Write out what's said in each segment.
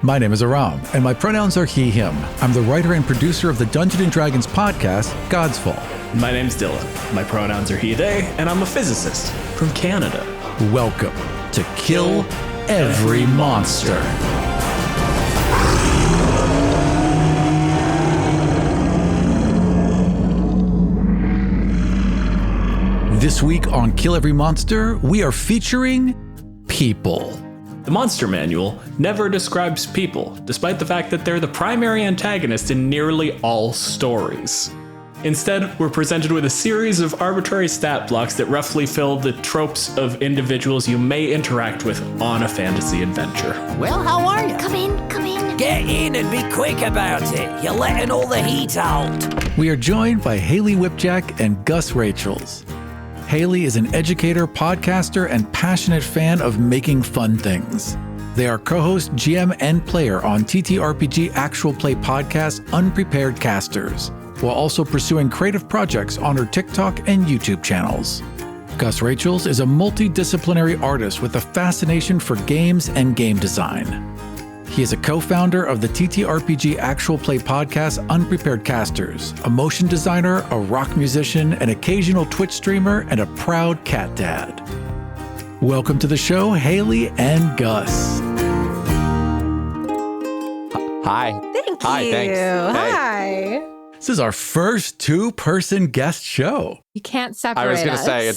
My name is Aram, and my pronouns are he, him. I'm the writer and producer of the Dungeons & Dragons podcast, God's Fall. My name's Dylan. My pronouns are he, they, and I'm a physicist from Canada. Welcome to Kill Every Monster. This week on Kill Every Monster, we are featuring people. The Monster Manual never describes people, despite the fact that they're the primary antagonist in nearly all stories. Instead, we're presented with a series of arbitrary stat blocks that roughly fill the tropes of individuals you may interact with on a fantasy adventure. Well, how are you? Come in. Get in and be quick about it. You're letting all the heat out. We are joined by Haley Whipjack and Gus Rachels. Haley is an educator, podcaster, and passionate fan of making fun things. They are co-host, GM, and player on TTRPG actual play podcast Unprepared Casters, while also pursuing creative projects on her TikTok and YouTube channels. Gus Rachels is a multidisciplinary artist with a fascination for games and game design. He is a co-founder of the TTRPG actual play podcast Unprepared Casters, a motion designer, a rock musician, an occasional Twitch streamer, and a proud cat dad. Welcome to the show, Haley and Gus. Hi. Hi, thanks. Hey. This is our first two-person guest show. You can't separate I was going to us. say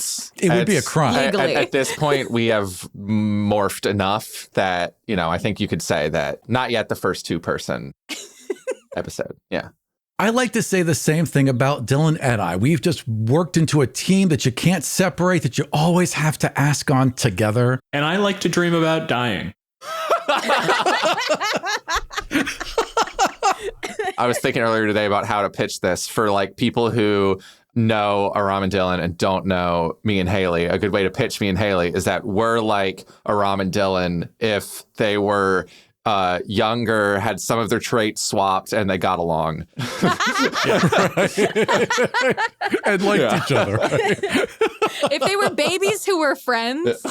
It would be a crime. Legally. At this point, we have morphed enough that, I think you could say that not yet the first two-person episode. Yeah. I like to say the same thing about Dylan and I. We've just worked into a team that you can't separate, that you always have to ask on together. And I like to dream about dying. I was thinking earlier today about how to pitch this for people who know Aram and Dylan and don't know me and Haley. A good way to pitch me and Haley is that we're like Aram and Dylan if they were younger, had some of their traits swapped, and they got along. And liked each other. Right? If they were babies who were friends.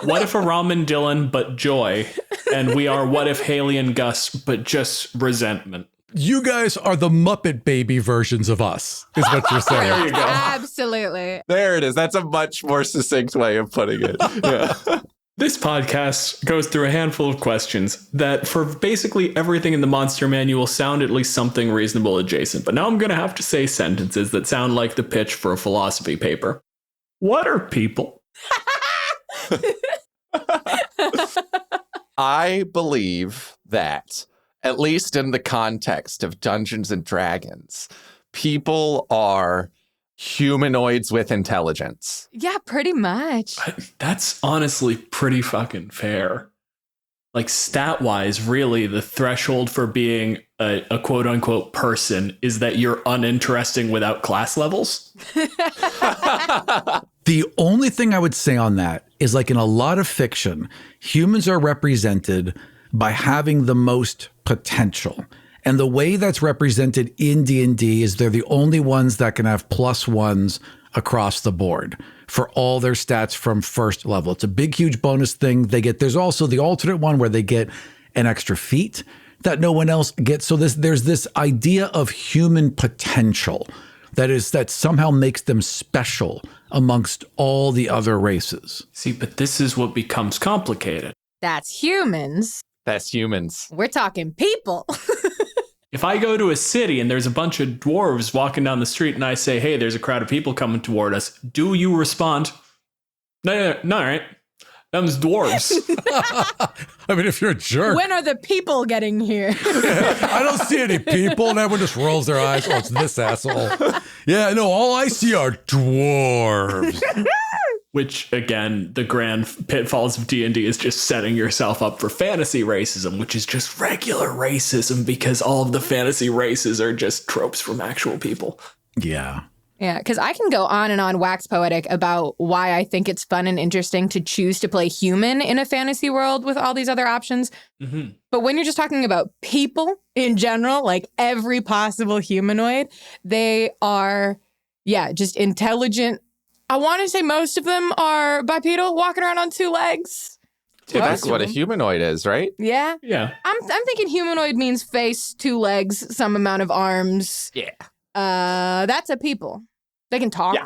What if Aram and Dylan, but joy? And we are what if Haley and Gus, but just resentment? You guys are the Muppet Baby versions of us, is what you're saying. There you go. Absolutely. There it is. That's a much more succinct way of putting it. Yeah. This podcast goes through a handful of questions that, for basically everything in the Monster Manual, sound at least something reasonable adjacent. But now I'm going to have to say sentences that sound like the pitch for a philosophy paper. What are people? I believe that, at least in the context of Dungeons and Dragons, people are humanoids with intelligence. Yeah, pretty much. That's honestly pretty fucking fair. Stat-wise, really, the threshold for being a quote-unquote person is that you're uninteresting without class levels. The only thing I would say on that is in a lot of fiction, humans are represented by having the most potential. And the way that's represented in D&D is they're the only ones that can have +1s across the board for all their stats from first level. It's a big, huge bonus thing they get. There's also the alternate one where they get an extra feat that no one else gets. So there's this idea of human potential that somehow makes them special amongst all the other races. See, but this is what becomes complicated. That's humans. That's humans. We're talking people. If I go to a city and there's a bunch of dwarves walking down the street and I say, hey, there's a crowd of people coming toward us, do you respond? No, all right. Them's dwarves. I mean, if you're a jerk. When are the people getting here? I don't see any people. And everyone just rolls their eyes. Oh, it's this asshole. Yeah, no, all I see are dwarves. Which, again, the grand pitfalls of D&D is just setting yourself up for fantasy racism, which is just regular racism because all of the fantasy races are just tropes from actual people. Yeah. Yeah, because I can go on and on wax poetic about why I think it's fun and interesting to choose to play human in a fantasy world with all these other options. Mm-hmm. But when you're just talking about people in general, every possible humanoid, they are, just intelligent. I want to say most of them are bipedal, walking around on two legs. That's what a humanoid is, right? Yeah. Yeah. I'm thinking humanoid means face, 2 legs, some amount of arms. Yeah. That's a people. They can talk. Yeah.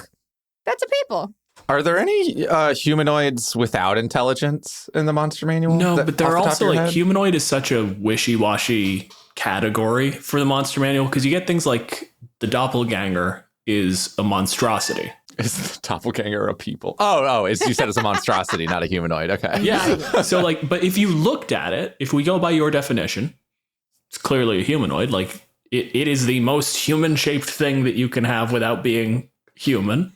That's a people. Are there any humanoids without intelligence in the monster manual? No, but there are also like head? humanoid is such a wishy-washy category for the monster manual because you get things like the doppelganger is a monstrosity. Is the doppelganger a people? Oh, you said it's a monstrosity, not a humanoid. Okay. Yeah. So like, but if you looked at it, if we go by your definition, it's clearly a humanoid. Like it is the most human-shaped thing that you can have without being human.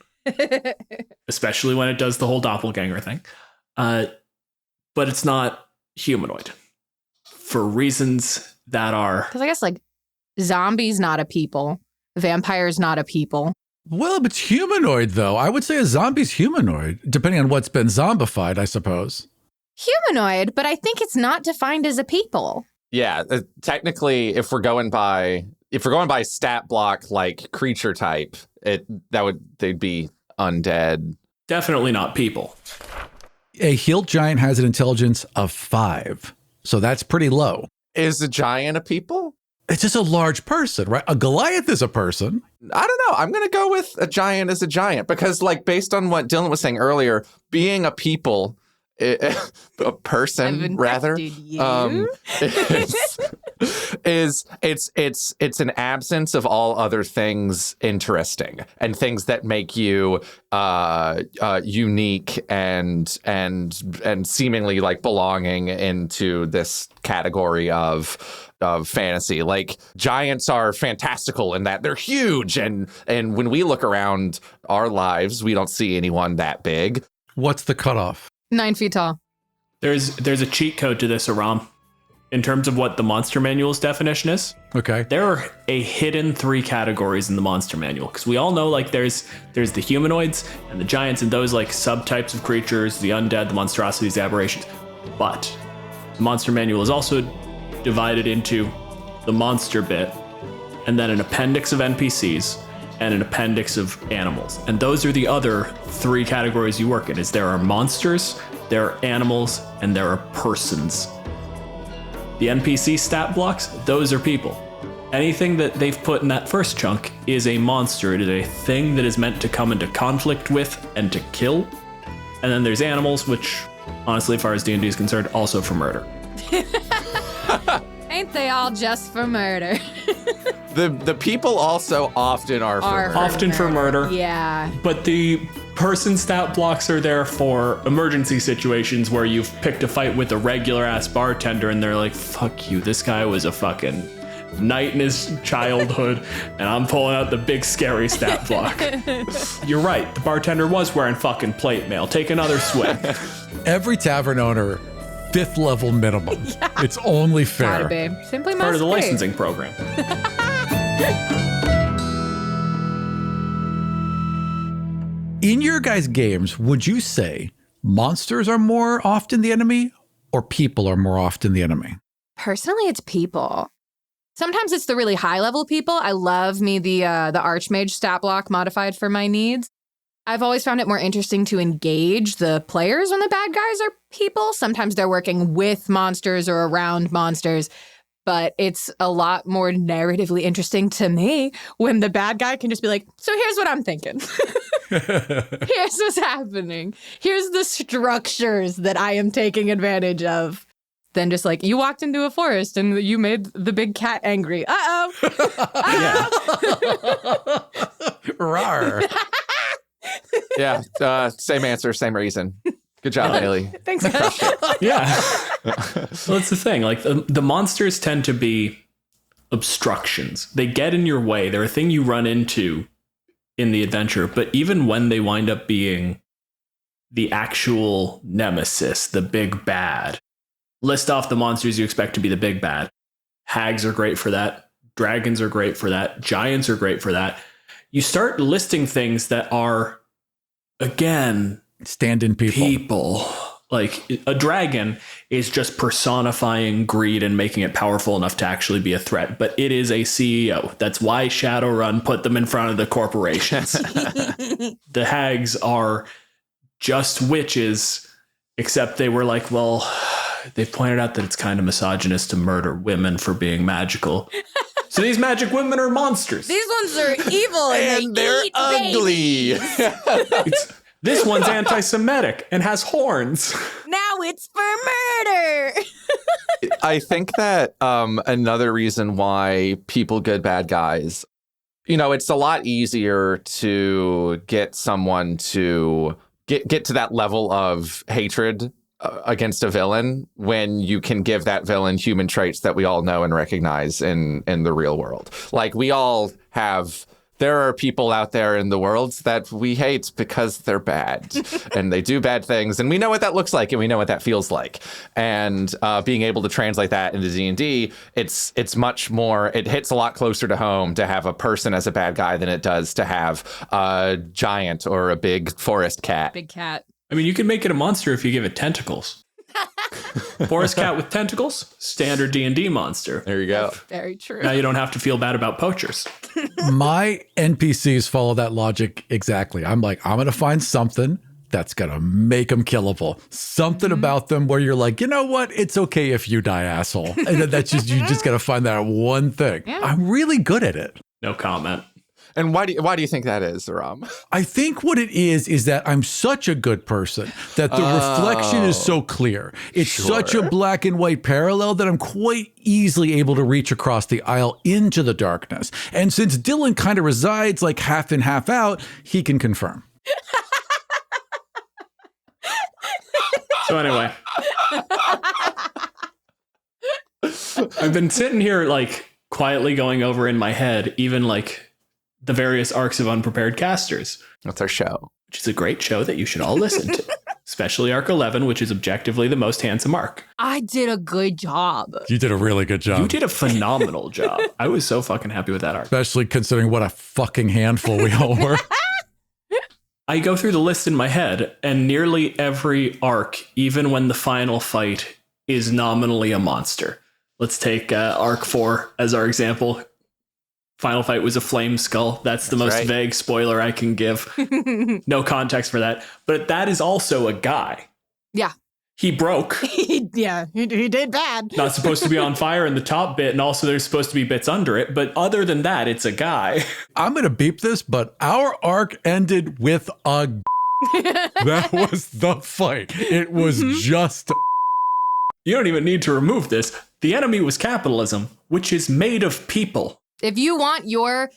Especially when it does the whole doppelganger thing. But it's not humanoid for reasons that are... Because I guess like zombies not a people, vampires not a people. Well, if it's humanoid, though, I would say a zombie's humanoid, depending on what's been zombified, I suppose. Humanoid, but I think it's not defined as a people. Yeah, technically, if we're going by stat block like creature type, they'd be undead. Definitely not people. A hilt giant has an intelligence of 5, so that's pretty low. Is a giant a people? It's just a large person, right? A Goliath is a person. I don't know. I'm going to go with a giant as a giant because, like, based on what Dylan was saying earlier, being a people, a person rather, it's an absence of all other things interesting and things that make you unique and seemingly like belonging into this category of fantasy. Like giants are fantastical in that they're huge, and when we look around our lives, we don't see anyone that big. What's the cutoff? 9 feet tall. There's a cheat code to this, Aram. In terms of what the monster manual's definition is, Okay. there are a hidden 3 categories in the monster manual because we all know like there's the humanoids and the giants and those like subtypes of creatures, the undead, the monstrosities, the aberrations. But the monster manual is also divided into the monster bit and then an appendix of NPCs and an appendix of animals. And those are the other 3 categories you work in. Is there are monsters, there are animals, and there are persons. The NPC stat blocks, those are people. Anything that they've put in that first chunk is a monster. It is a thing that is meant to come into conflict with and to kill. And then there's animals, which honestly, as far as D&D is concerned, also for murder. Ain't they all just for murder? The people also often are for murder. Often for murder. Yeah. But the person stat blocks are there for emergency situations where you've picked a fight with a regular ass bartender and they're like, fuck you, this guy was a fucking knight in his childhood and I'm pulling out the big scary stat block. You're right, the bartender was wearing fucking plate mail. Take another swig. Every tavern owner, 5th level minimum. Yeah. It's only fair. Gotta be. Simply must Part of the be. licensing program. In your guys' games, would you say monsters are more often the enemy or people are more often the enemy? Personally, it's people. Sometimes it's the really high level people. I love me the Archmage stat block modified for my needs. I've always found it more interesting to engage the players when the bad guys are people. Sometimes they're working with monsters or around monsters, but it's a lot more narratively interesting to me when the bad guy can just be like, so here's what I'm thinking. Here's what's happening. Here's the structures that I am taking advantage of. Then just like, you walked into a forest and you made the big cat angry. Uh-oh. Uh-oh. Rawr. Yeah, same answer, same reason. Good job, Haley. Thanks, guys. Yeah. Well, that's the thing. Like the monsters tend to be obstructions. They get in your way. They're a thing you run into in the adventure. But even when they wind up being the actual nemesis, the big bad, list off the monsters you expect to be the big bad. Hags are great for that. Dragons are great for that. Giants are great for that. You start listing things that are, again, stand-in people. Like a dragon is just personifying greed and making it powerful enough to actually be a threat. But it is a CEO. That's why Shadowrun put them in front of the corporations. The hags are just witches Except they were like, well, they pointed out that it's kind of misogynist to murder women for being magical. So these magic women are monsters. These ones are evil and they're eat ugly. This one's anti-Semitic and has horns. Now it's for murder. I think that another reason why people good bad guys, it's a lot easier to get someone to get to that level of hatred against a villain when you can give that villain human traits that we all know and recognize in the real world. Like there are people out there in the world that we hate because they're bad and they do bad things, and we know what that looks like and we know what that feels like. And being able to translate that into D&D, it's much more, it hits a lot closer to home to have a person as a bad guy than it does to have a giant or a big forest cat. Big cat. I mean, you can make it a monster if you give it tentacles. Forest cat with tentacles, standard D&D monster. There you go. Very true. Now you don't have to feel bad about poachers. My NPCs follow that logic exactly. I'm like, I'm going to find something that's going to make them killable. Something about them where you're like, you know what? It's okay if you die, asshole. And that's just, you just got to find that one thing. Yeah. I'm really good at it. No comment. And why do you think that is, Ram? I think what it is that I'm such a good person that the reflection is so clear. It's such a black and white parallel that I'm quite easily able to reach across the aisle into the darkness. And since Dylan kind of resides like half in, half out, he can confirm. So anyway, I've been sitting here like quietly going over in my head, even like the various arcs of Unprepared Casters. That's our show. Which is a great show that you should all listen to. Especially Arc 11, which is objectively the most handsome arc. I did a good job. You did a really good job. You did a phenomenal job. I was so fucking happy with that arc. Especially considering what a fucking handful we all were. I go through the list in my head, and nearly every arc, even when the final fight, is nominally a monster. Let's take Arc 4 as our example. Final fight was a flame skull. That's the most vague spoiler I can give. No context for that. But that is also a guy. Yeah. He broke. He did bad. Not supposed to be on fire in the top bit, and also there's supposed to be bits under it. But other than that, it's a guy. I'm going to beep this, but our arc ended with a that was the fight. It was just You don't even need to remove this. The enemy was capitalism, which is made of people. If you want your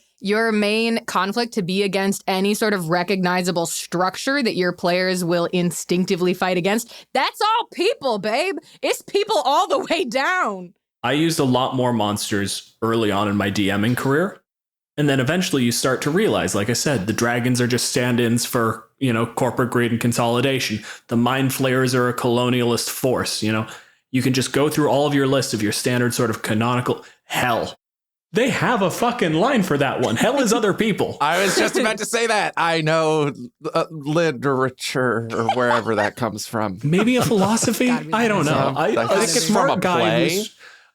main conflict to be against any sort of recognizable structure that your players will instinctively fight against, that's all people, babe. It's people all the way down. I used a lot more monsters early on in my DMing career. And then eventually you start to realize, like I said, the dragons are just stand-ins for, corporate greed and consolidation. The mind flayers are a colonialist force, You can just go through all of your list of your standard sort of canonical hell. They have a fucking line for that one. Hell is other people. I was just about to say that. I know literature or wherever that comes from. Maybe a philosophy? I don't know. I think it's from a play.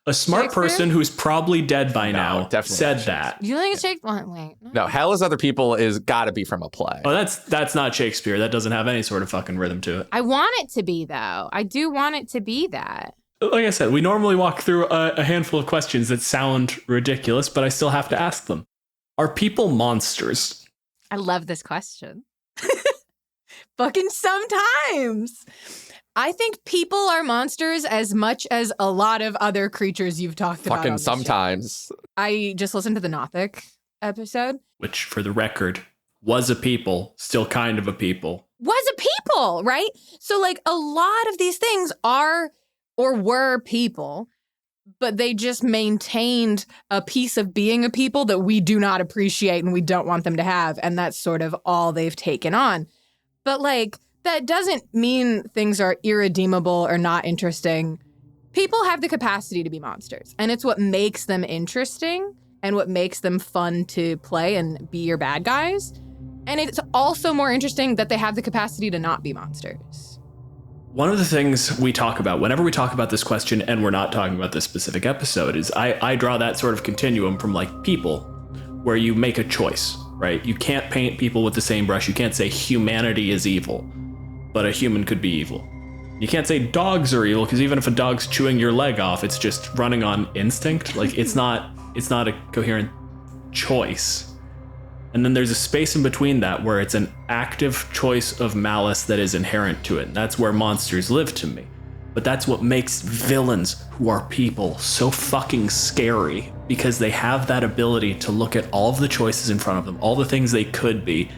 A smart person who's probably dead by now said that. You think it's Shakespeare? Wait. No, hell is other people is got to be from a play. Oh, that's not Shakespeare. That doesn't have any sort of fucking rhythm to it. I want it to be, though. I do want it to be that. Like I said, we normally walk through a handful of questions that sound ridiculous, but I still have to ask them. Are people monsters? I love this question. Fucking sometimes. I think people are monsters as much as a lot of other creatures you've talked about. Fucking sometimes. I just listened to the Nothic episode. Which, for the record, was a people, still kind of a people. Was a people, right? So, like, a lot of these things are or were people, but they just maintained a piece of being a people that we do not appreciate and we don't want them to have. And that's sort of all they've taken on. But, like, that doesn't mean things are irredeemable or not interesting. People have the capacity to be monsters, and it's what makes them interesting and what makes them fun to play and be your bad guys. And it's also more interesting that they have the capacity to not be monsters. One of the things we talk about whenever we talk about this question, and we're not talking about this specific episode, is I draw that sort of continuum from like people where you make a choice, right? You can't paint people with the same brush. You can't say humanity is evil, but a human could be evil. You can't say dogs are evil, because even if a dog's chewing your leg off, it's just running on instinct. Like, it's not a coherent choice. And then there's a space in between that where it's an active choice of malice that is inherent to it. And that's where monsters live to me. But that's what makes villains who are people so fucking scary, because they have that ability to look at all of the choices in front of them, all the things they could be,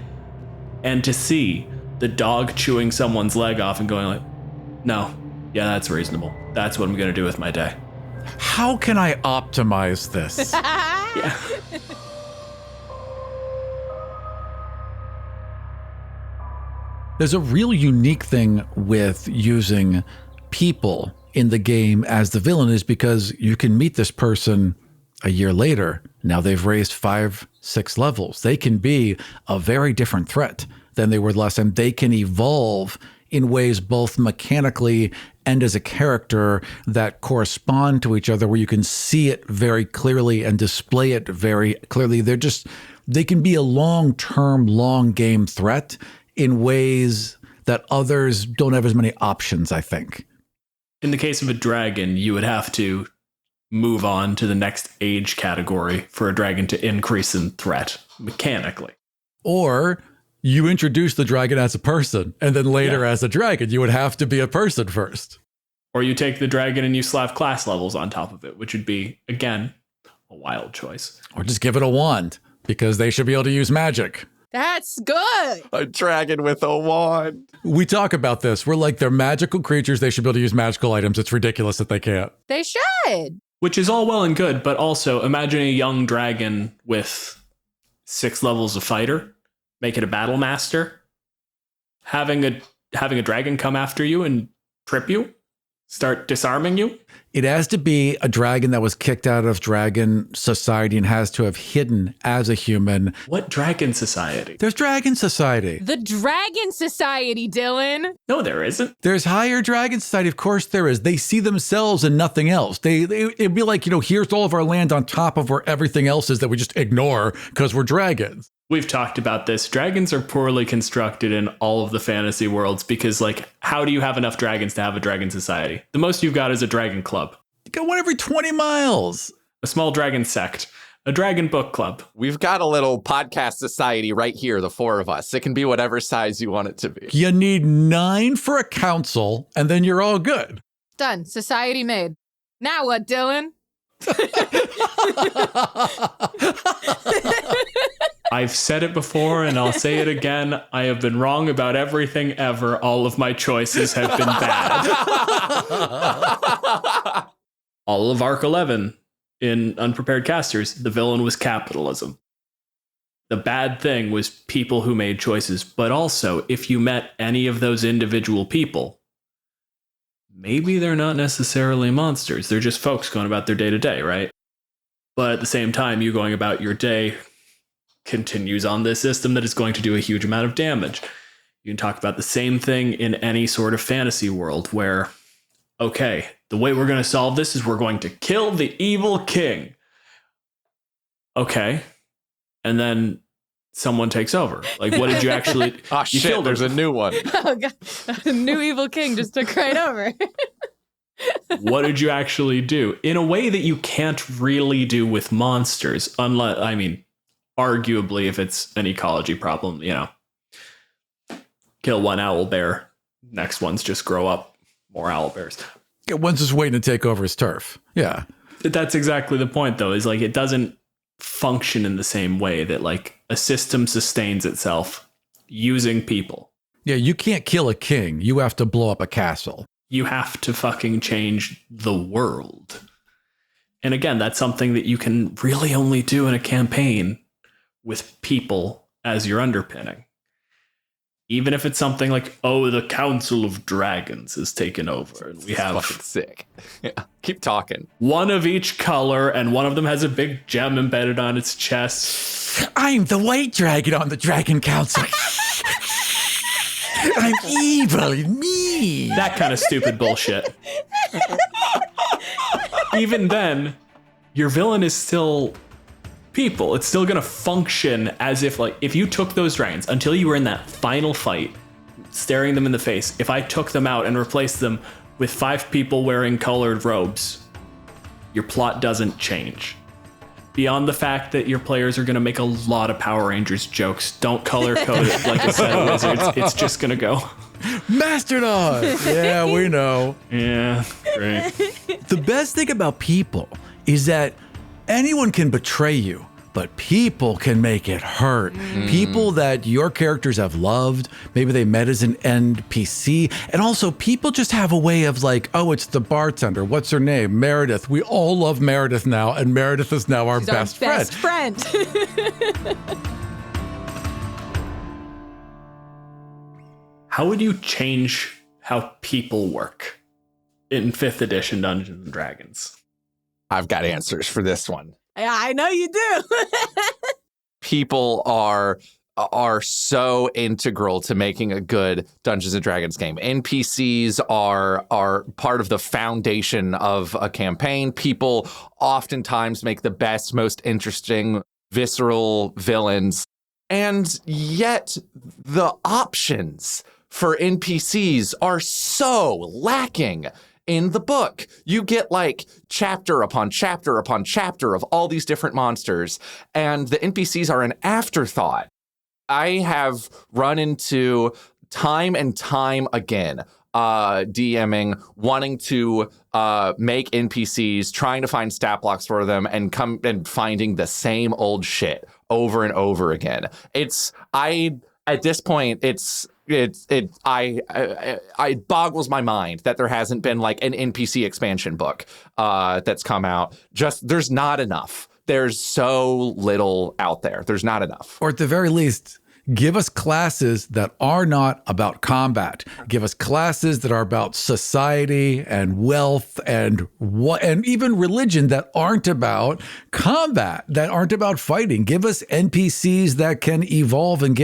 and to see the dog chewing someone's leg off and going like, no, yeah, that's reasonable. That's what I'm going to do with my day. How can I optimize this? Yeah. There's a real unique thing with using people in the game as the villain is because you can meet this person a year later. Now they've raised 5-6 levels. They can be a very different threat than they were the last time. They can evolve in ways both mechanically and as a character that correspond to each other, where you can see it very clearly and display it very clearly. They can be a long-term, long game threat in ways that others don't have as many options, I think. In the case of a dragon, you would have to move on to the next age category for a dragon to increase in threat mechanically. Or you introduce the dragon as a person, and then later as a dragon, you would have to be a person first. Or you take the dragon and you slap class levels on top of it, which would be, again, a wild choice. Or just give it a wand, because they should be able to use magic. That's good. A dragon with a wand. We talk about this. We're like, they're magical creatures. They should be able to use magical items. It's ridiculous that they can't. They should. Which is all well and good, but also imagine a young dragon with 6 levels of fighter, make it a battle master, having a dragon come after you and trip you, start disarming you. It has to be a dragon that was kicked out of dragon society and has to have hidden as a human. What dragon society? There's Dragon Society. The Dragon Society, Dylan. No, there isn't. There's Higher Dragon Society. Of course there is. They see themselves and nothing else. It'd be like, here's all of our land on top of where everything else is that we just ignore because we're dragons. We've talked about this. Dragons are poorly constructed in all of the fantasy worlds because, like, how do you have enough dragons to have a dragon society? The most you've got is a dragon club. You got one every 20 miles. A small dragon sect. A dragon book club. We've got a little podcast society right here, the 4 of us. It can be whatever size you want it to be. You need 9 for a council, and then you're all good. Done. Society made. Now what, Dylan? I've said it before and I'll say it again. I have been wrong about everything ever. All of my choices have been bad. All of Arc 11 in Unprepared Casters, the villain was capitalism. The bad thing was people who made choices. But also, if you met any of those individual people, maybe they're not necessarily monsters. They're just folks going about their day to day, right? But at the same time, you going about your day continues on this system that is going to do a huge amount of damage. You can talk about the same thing in any sort of fantasy world where, okay, the way we're going to solve this is we're going to kill the evil king. Okay. And then someone takes over. Like, what did you actually... Oh, you shit, there's a new one. Oh, God. A new evil king just took right over. What did you actually do? In a way that you can't really do with monsters, unless, I mean, arguably, if it's an ecology problem, kill one owl bear, next ones just grow up more owl bears. Yeah, one's just waiting to take over his turf. Yeah. That's exactly the point, though, is like it doesn't function in the same way that like a system sustains itself using people. Yeah, you can't kill a king. You have to blow up a castle. You have to fucking change the world. And again, that's something that you can really only do in a campaign with people as your underpinning. Even if it's something like, oh, the Council of Dragons is taken over. And we have fucking sick. Yeah. Keep talking. One of each color, and one of them has a big gem embedded on its chest. I'm the white dragon on the Dragon Council. I'm evil, me. That kind of stupid bullshit. Even then, your villain is still people. It's still going to function as if, like, if you took those dragons until you were in that final fight staring them in the face, if I took them out and replaced them with 5 people wearing colored robes, your plot doesn't change. Beyond the fact that your players are going to make a lot of Power Rangers jokes, don't color code it like a set of wizards. It's just going to go. Mastodon! Yeah, we know. Yeah, great. The best thing about people is that anyone can betray you, but people can make it hurt. People that your characters have loved, maybe they met as an NPC, and also people just have a way of like, oh, it's the bartender. What's her name? Meredith. We all love Meredith now, and Meredith is now our best friend. How would you change how people work in 5th edition Dungeons and Dragons? I've got answers for this one. Yeah, I know you do. People are so integral to making a good Dungeons and Dragons game. NPCs are part of the foundation of a campaign. People oftentimes make the best, most interesting, visceral villains. And yet the options for NPCs are so lacking. In the book, you get like chapter upon chapter upon chapter of all these different monsters, and the NPCs are an afterthought. I have run into time and time again DMing, wanting to make NPCs, trying to find stat blocks for them, and finding the same old shit over and over again. At this point, it boggles my mind that there hasn't been like an NPC expansion book that's come out. Just there's not enough. There's so little out there. There's not enough. Or at the very least, give us classes that are not about combat. Give us classes that are about society and wealth and even religion that aren't about combat, that aren't about fighting. Give us NPCs that can evolve and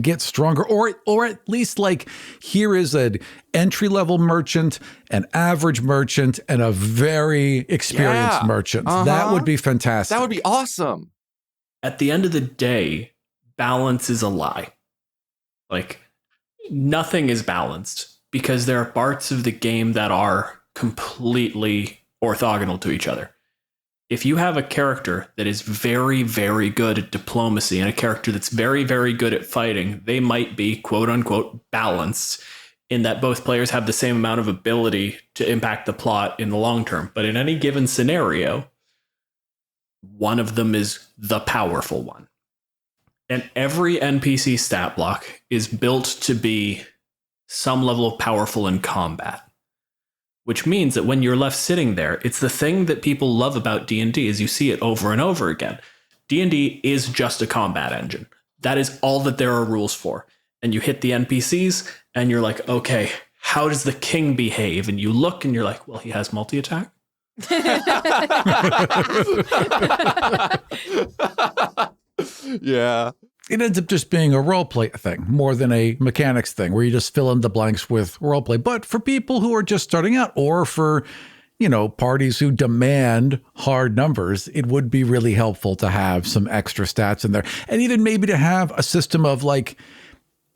get stronger, or at least like here is an entry-level merchant, an average merchant, and a very experienced merchant. That would be fantastic. That would be awesome. At the end of the day, balance is a lie. Like, nothing is balanced because there are parts of the game that are completely orthogonal to each other. If you have a character that is very, very good at diplomacy and a character that's very, very good at fighting, they might be quote unquote balanced in that both players have the same amount of ability to impact the plot in the long term. But in any given scenario, one of them is the powerful one. And every NPC stat block is built to be some level of powerful in combat, which means that when you're left sitting there, it's the thing that people love about D&D is you see it over and over again. D&D is just a combat engine. That is all that there are rules for. And you hit the NPCs and you're like, okay, how does the king behave? And you look and you're like, well, he has multi-attack. Yeah. It ends up just being a roleplay thing more than a mechanics thing where you just fill in the blanks with roleplay. But for people who are just starting out or for, parties who demand hard numbers, it would be really helpful to have some extra stats in there. And even maybe to have a system of like,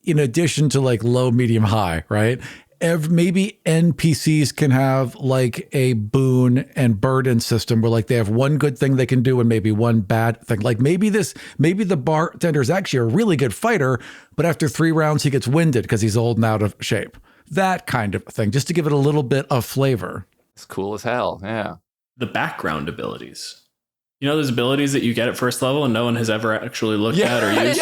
in addition to like low, medium, high, right? Maybe NPCs can have like a boon and burden system where like they have one good thing they can do and maybe one bad thing. Like maybe the bartender is actually a really good fighter, but after 3 rounds, he gets winded because he's old and out of shape. That kind of thing, just to give it a little bit of flavor. It's cool as hell. Yeah. The background abilities. Those abilities that you get at first level and no one has ever actually looked at or used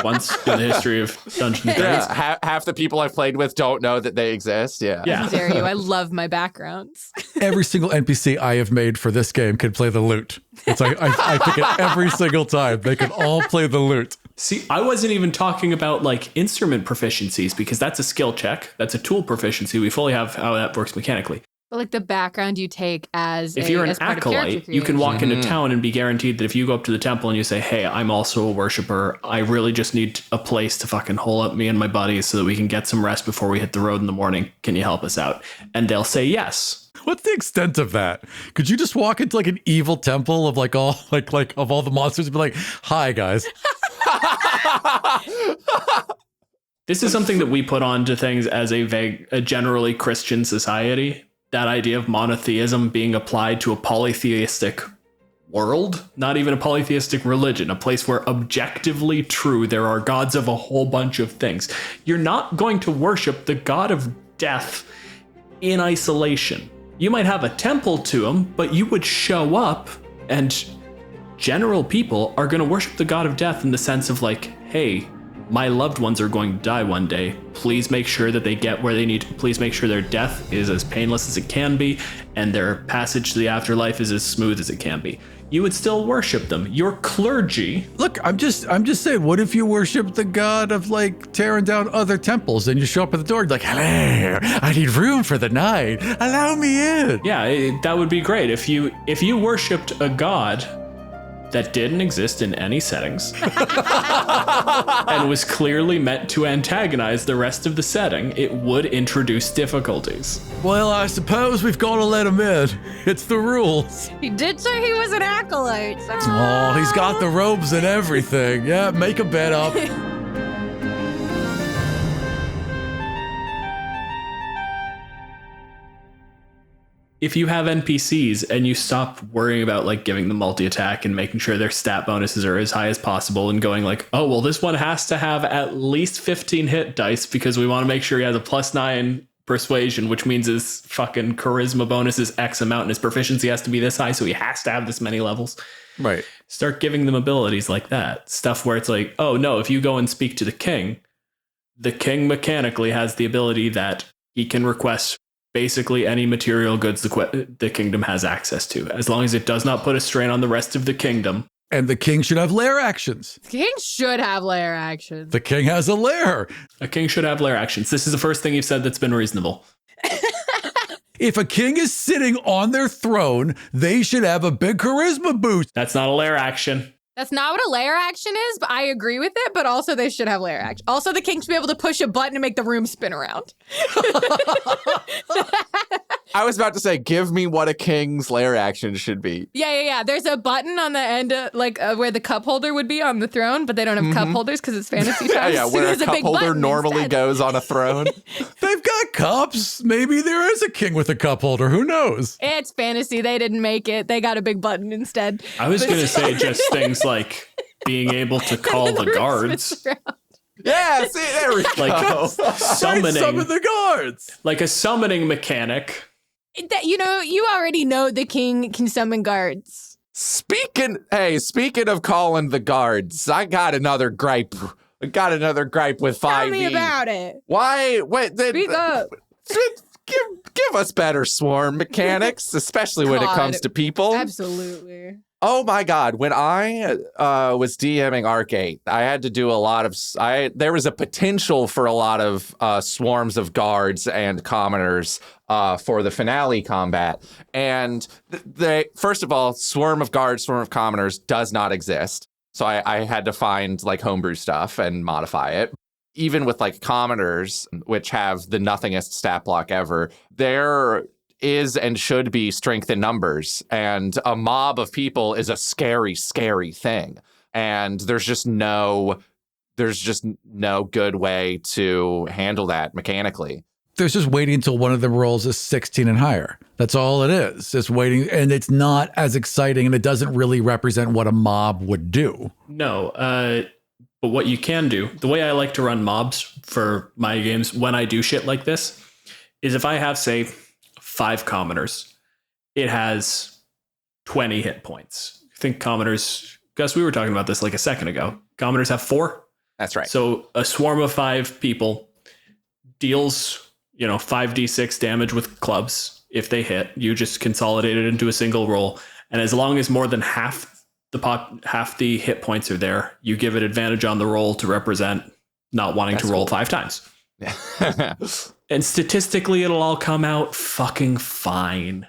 once in the history of Dungeons and Dragons. Yeah, half the people I've played with don't know that they exist. Yeah. How dare you? I love my backgrounds. Every single NPC I have made for this game can play the lute. It's like I pick it every single time. They can all play the lute. See, I wasn't even talking about like instrument proficiencies because that's a skill check. That's a tool proficiency. We fully have how that works mechanically. But like the background you take as if you're an acolyte, you can walk into town and be guaranteed that if you go up to the temple and you say, hey, I'm also a worshiper, I really just need a place to fucking hole up me and my buddies so that we can get some rest before we hit the road in the morning. Can you help us out? And they'll say yes. What's the extent of that? Could you just walk into like an evil temple of like all like of all the monsters and be like, hi guys. This is something that we put onto things as a generally Christian society. That idea of monotheism being applied to a polytheistic world, not even a polytheistic religion, a place where objectively true there are gods of a whole bunch of things. You're not going to worship the god of death in isolation. You might have a temple to him, but you would show up and general people are going to worship the god of death in the sense of like, hey, my loved ones are going to die one day. Please make sure that they get where they need to. Please make sure their death is as painless as it can be and their passage to the afterlife is as smooth as it can be. You would still worship them. Your clergy. Look, I'm just saying, what if you worship the god of like tearing down other temples and you show up at the door and like, hello, I need room for the night. Allow me in. Yeah, that would be great. If you worshipped a god that didn't exist in any settings and was clearly meant to antagonize the rest of the setting, it would introduce difficulties. Well, I suppose we've got to let him in. It's the rules. He did say he was an acolyte. So. Oh, he's got the robes and everything. Yeah, make a bed up. If you have NPCs and you stop worrying about like giving them multi-attack and making sure their stat bonuses are as high as possible and going like, oh, well, this one has to have at least 15 hit dice because we want to make sure he has a +9 persuasion, which means his fucking charisma bonus is X amount and his proficiency has to be this high, so he has to have this many levels. Right. Start giving them abilities like that. Stuff where it's like, oh no, if you go and speak to the king mechanically has the ability that he can request basically any material goods the kingdom has access to, as long as it does not put a strain on the rest of the kingdom. And the king should have lair actions. The king should have lair actions. The king has a lair. A king should have lair actions. This is the first thing you've said that's been reasonable. If a king is sitting on their throne, they should have a big charisma boost. That's not a lair action. That's not what a lair action is, but I agree with it. But also, they should have lair action. Also, the king should be able to push a button and make the room spin around. I was about to say, give me what a king's lair action should be. Yeah. There's a button on the end, where the cup holder would be on the throne, but they don't have cup holders because it's fantasy time. Yeah, where a cup holder normally goes on a throne. They've got cups. Maybe there is a king with a cup holder. Who knows? It's fantasy. They didn't make it. They got a big button instead. I was going to say just things like being able to call the guards. Yeah, see, there we go. Like summoning. Summon the guards. Like a summoning mechanic. That, you already know the king can summon guards. Speaking of calling the guards, I got another gripe. with 5e. Tell me about it. Why? Wait, Speak up. Give us better swarm mechanics, especially when it comes to people. Absolutely. Oh my God. When I was DMing Arc 8, I had to do a lot of, there was a potential for a lot of swarms of guards and commoners for the finale combat. And first of all, swarm of guards, swarm of commoners does not exist. So I had to find like homebrew stuff and modify it. Even with like commoners, which have the nothingest stat block ever, there is and should be strength in numbers. And a mob of people is a scary, scary thing. And there's just no good way to handle that mechanically. There's just waiting until one of them rolls a 16 and higher. That's all it is. Just waiting. And it's not as exciting and it doesn't really represent what a mob would do. No, but what you can do, the way I like to run mobs for my games when I do shit like this, is if I have, say, 5 commoners, it has 20 hit points. I think commoners, Gus, we were talking about this like a second ago. Commoners have 4. That's right. So a swarm of 5 people deals, 5d6 damage with clubs. If they hit, you just consolidate it into a single roll. And as long as more than half the hit points are there, you give it advantage on the roll to represent not wanting to roll 5 times. Yeah. And statistically, it'll all come out fucking fine.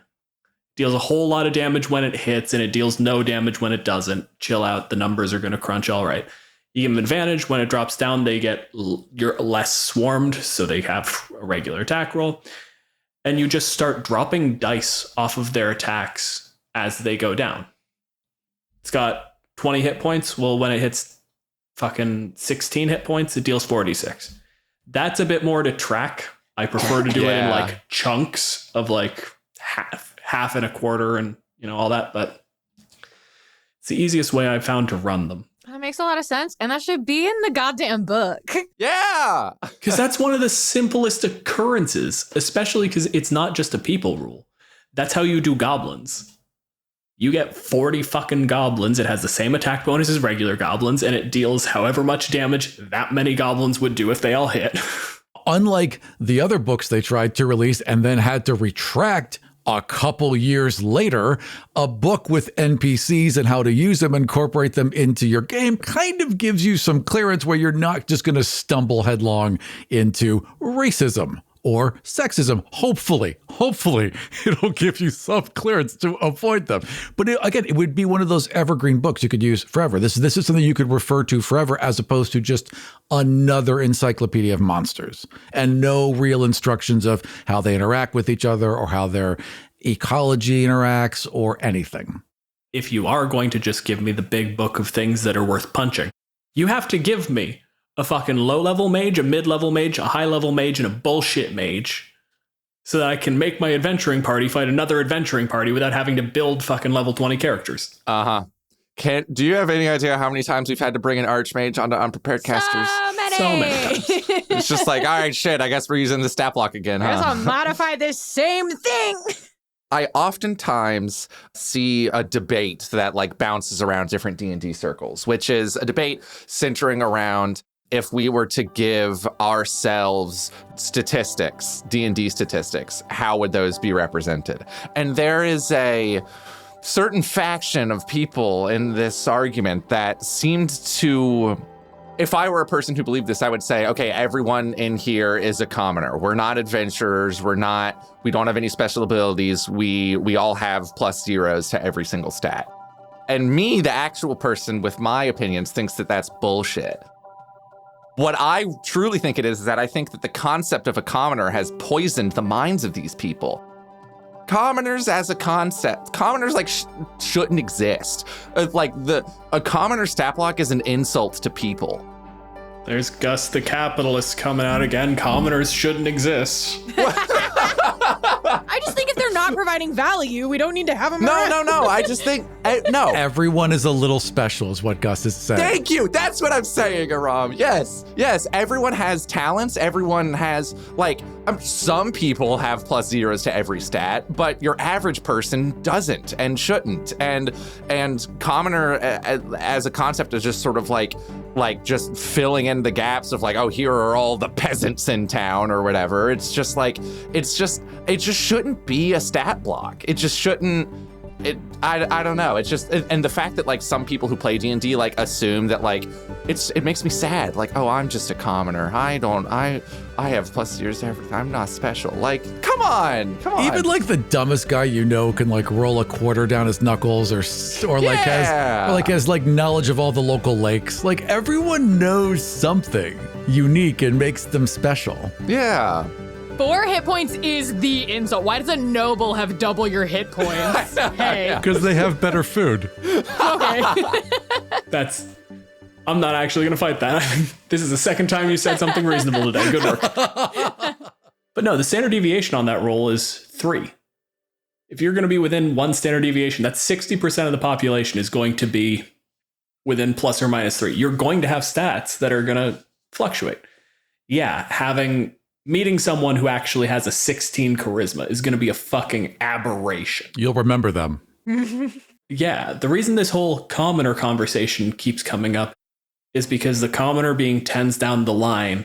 Deals a whole lot of damage when it hits, and it deals no damage when it doesn't. Chill out. The numbers are going to crunch all right. You give them advantage. When it drops down, you're less swarmed, so they have a regular attack roll. And you just start dropping dice off of their attacks as they go down. It's got 20 hit points. Well, when it hits fucking 16 hit points, it deals 4d6. That's a bit more to track. I prefer to do it in like chunks of like half and a quarter and, you know, all that. But it's the easiest way I've found to run them. That makes a lot of sense. And that should be in the goddamn book. Yeah. Because that's one of the simplest occurrences, especially because it's not just a people rule. That's how you do goblins. You get 40 fucking goblins. It has the same attack bonus as regular goblins, and it deals however much damage that many goblins would do if they all hit. Unlike the other books they tried to release and then had to retract a couple years later, a book with NPCs and how to use them, incorporate them into your game kind of gives you some clearance where you're not just going to stumble headlong into racism or sexism. Hopefully, it'll give you some clearance to avoid them. But again, it would be one of those evergreen books you could use forever. This is something you could refer to forever as opposed to just another encyclopedia of monsters and no real instructions of how they interact with each other or how their ecology interacts or anything. If you are going to just give me the big book of things that are worth punching, you have to give me a fucking low-level mage, a mid-level mage, a high-level mage, and a bullshit mage so that I can make my adventuring party fight another adventuring party without having to build fucking level 20 characters. Uh-huh. Do you have any idea how many times we've had to bring an archmage onto Unprepared Casters? So many times. It's just like, all right, shit, I guess we're using the stat block again, huh? I guess I'll modify this same thing. I oftentimes see a debate that like bounces around different D&D circles, which is a debate centering around if we were to give ourselves statistics, D&D statistics, how would those be represented? And there is a certain faction of people in this argument that seemed to, if I were a person who believed this, I would say, okay, everyone in here is a commoner. We're not adventurers. We don't have any special abilities. We all have +0s to every single stat. And me, the actual person with my opinions, thinks that that's bullshit. What I truly think it is that I think that the concept of a commoner has poisoned the minds of these people. Commoners as a concept, commoners like shouldn't exist. A commoner stat block is an insult to people. There's Gus the capitalist coming out again. Commoners shouldn't exist. I just think if they're not providing value, we don't need to have them around. No. I just think, no. Everyone is a little special is what Gus is saying. Thank you. That's what I'm saying, Aram. Yes. Everyone has talents. Everyone has, some people have +0s to every stat, but your average person doesn't and shouldn't. And commoner as a concept is just sort of like just filling in the gaps of like, oh, here are all the peasants in town or whatever. It just shouldn't be a stat block. It just shouldn't. I don't know. It's just, and the fact that like some people who play D&D like assume that like it makes me sad. Like, oh, I'm just a commoner. I have +0s to everything. I'm not special. Like, come on. Even like the dumbest guy you know can like roll a quarter down his knuckles or has like knowledge of all the local lakes. Like everyone knows something unique and makes them special. Yeah. 4 hit points is the insult. Why does a noble have double your hit points? Hey. Because they have better food. Okay. I'm not actually going to fight that. This is the second time you said something reasonable today. Good work. But no, the standard deviation on that roll is 3. If you're going to be within 1 standard deviation, that's 60% of the population is going to be within ±3. You're going to have stats that are going to fluctuate. Yeah, meeting someone who actually has a 16 charisma is going to be a fucking aberration. You'll remember them. Yeah, the reason this whole commoner conversation keeps coming up is because the commoner being 10s down the line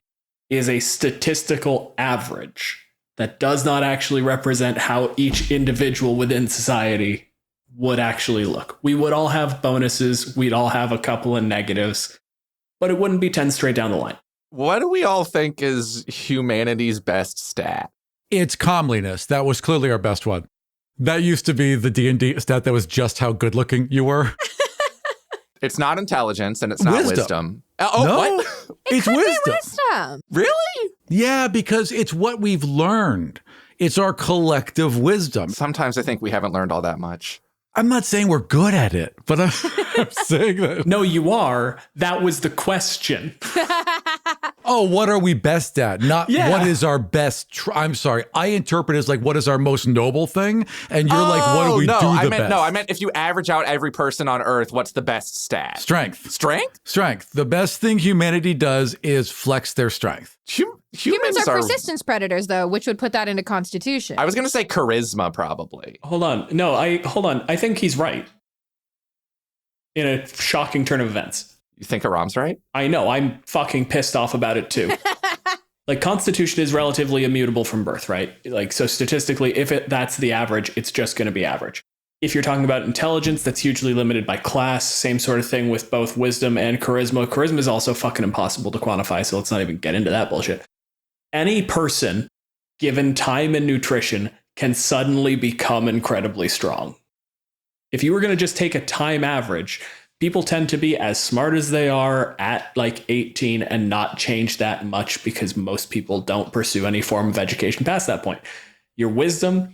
is a statistical average that does not actually represent how each individual within society would actually look. We would all have bonuses, we'd all have a couple of negatives, but it wouldn't be 10 straight down the line. What do we all think is humanity's best stat? It's comeliness. That was clearly our best one. That used to be the D&D stat that was just how good looking you were. It's not intelligence and it's not wisdom. Oh, no, what? It's wisdom. Really? Yeah, because it's what we've learned. It's our collective wisdom. Sometimes I think we haven't learned all that much. I'm not saying we're good at it, but I'm saying that. No, you are. That was the question. Oh, what are we best at? Not Yeah. what is our best. I'm sorry. I interpret it as like, what is our most noble thing? And you're like, what do we do the best? No, I meant if you average out every person on Earth, what's the best stat? Strength. Strength? Strength. The best thing humanity does is flex their strength. Humans are persistence predators, though, which would put that into constitution. I was going to say charisma, probably. Hold on. I think he's right. In a shocking turn of events. You think Aram's right? I know. I'm fucking pissed off about it too. Like, constitution is relatively immutable from birth, right? Like, so statistically, if that's the average, it's just going to be average. If you're talking about intelligence, that's hugely limited by class. Same sort of thing with both wisdom and charisma. Charisma is also fucking impossible to quantify, so let's not even get into that bullshit. Any person, given time and nutrition, can suddenly become incredibly strong. If you were going to just take a time average, people tend to be as smart as they are at like 18 and not change that much because most people don't pursue any form of education past that point. Your wisdom,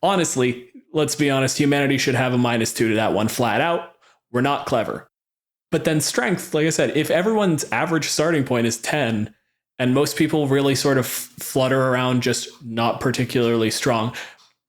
honestly, let's be honest, humanity should have a -2 to that one flat out. We're not clever. But then strength, like I said, if everyone's average starting point is 10 and most people really sort of flutter around just not particularly strong,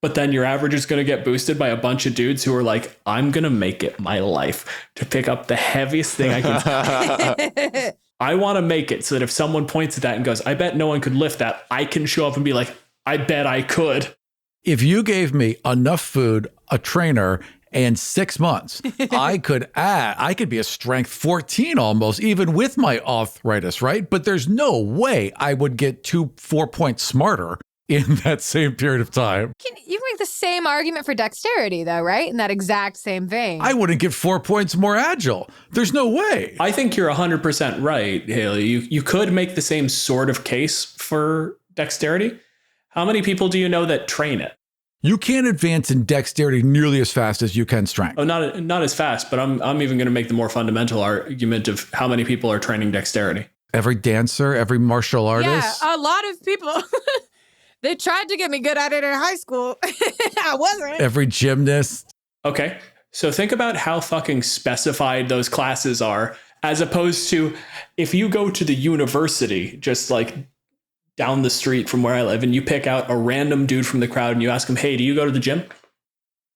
but then your average is going to get boosted by a bunch of dudes who are like, I'm going to make it my life to pick up the heaviest thing I can. I want to make it so that if someone points at that and goes, I bet no one could lift that, I can show up and be like, I bet I could. If you gave me enough food, a trainer, and 6 months, I could be a strength 14 almost, even with my arthritis, right? But there's no way I would get 4 points smarter in that same period of time. You can make the same argument for dexterity, though, right? In that exact same vein. I wouldn't get 4 points more agile. There's no way. I think you're 100% right, Haley. You could make the same sort of case for dexterity. How many people do you know that train it? You can't advance in dexterity nearly as fast as you can strength. Oh, not as fast, but I'm even going to make the more fundamental argument of how many people are training dexterity. Every dancer, every martial artist. Yeah, a lot of people. They tried to get me good at it in high school. I wasn't. Every gymnast. Okay, so think about how fucking specified those classes are, as opposed to if you go to the university, just like down the street from where I live, and you pick out a random dude from the crowd and you ask him, hey, do you go to the gym?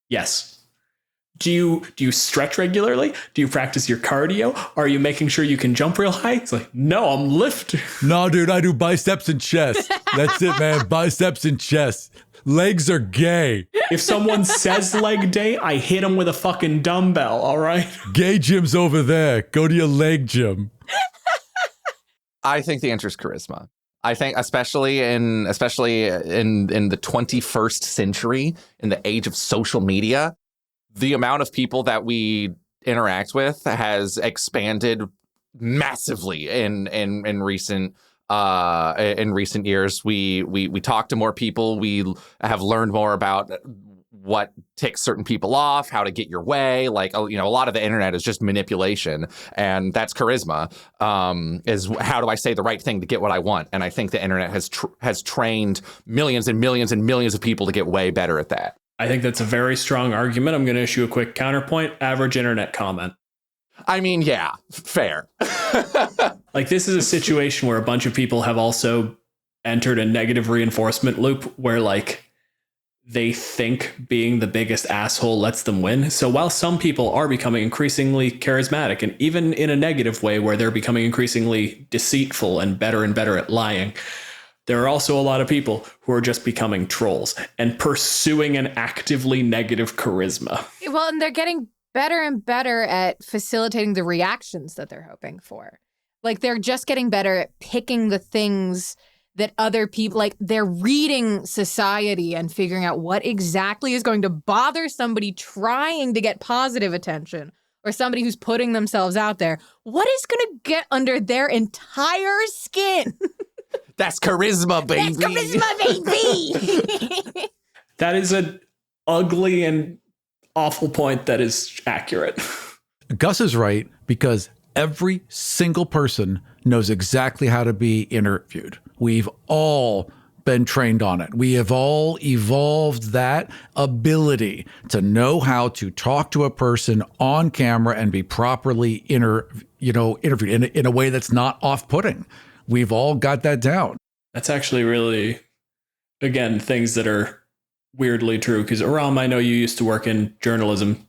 Yes. Do you stretch regularly? Do you practice your cardio? Are you making sure you can jump real high? It's like, no, I'm lifting. No, dude, I do biceps and chest. That's it, man. Biceps and chest. Legs are gay. If someone says leg day, I hit them with a fucking dumbbell, all right? Gay gym's over there. Go to your leg gym. I think the answer is charisma. I think especially in the 21st century, in the age of social media, the amount of people that we interact with has expanded massively in recent years. We talk to more people. We have learned more about what ticks certain people off, how to get your way. Like, a lot of the internet is just manipulation, and that's charisma. Is how do I say the right thing to get what I want? And I think the internet has trained millions and millions and millions of people to get way better at that. I think that's a very strong argument. I'm going to issue a quick counterpoint. Average internet comment. I mean, yeah, fair. Like, this is a situation where a bunch of people have also entered a negative reinforcement loop where, like, they think being the biggest asshole lets them win. So while some people are becoming increasingly charismatic, and even in a negative way where they're becoming increasingly deceitful and better at lying, there are also a lot of people who are just becoming trolls and pursuing an actively negative charisma. Well, and they're getting better and better at facilitating the reactions that they're hoping for. Like, they're just getting better at picking the things that other people, like, they're reading society and figuring out what exactly is going to bother somebody trying to get positive attention, or somebody who's putting themselves out there. What is going to get under their entire skin? That's charisma, baby. That's charisma, baby. That is an ugly and awful point that is accurate. Gus is right, because every single person knows exactly how to be interviewed. We've all been trained on it. We have all evolved that ability to know how to talk to a person on camera and be properly interviewed in a way that's not off-putting. we've all got that down. That's actually really, again, things that are weirdly true. Because Aram, I know you used to work in journalism.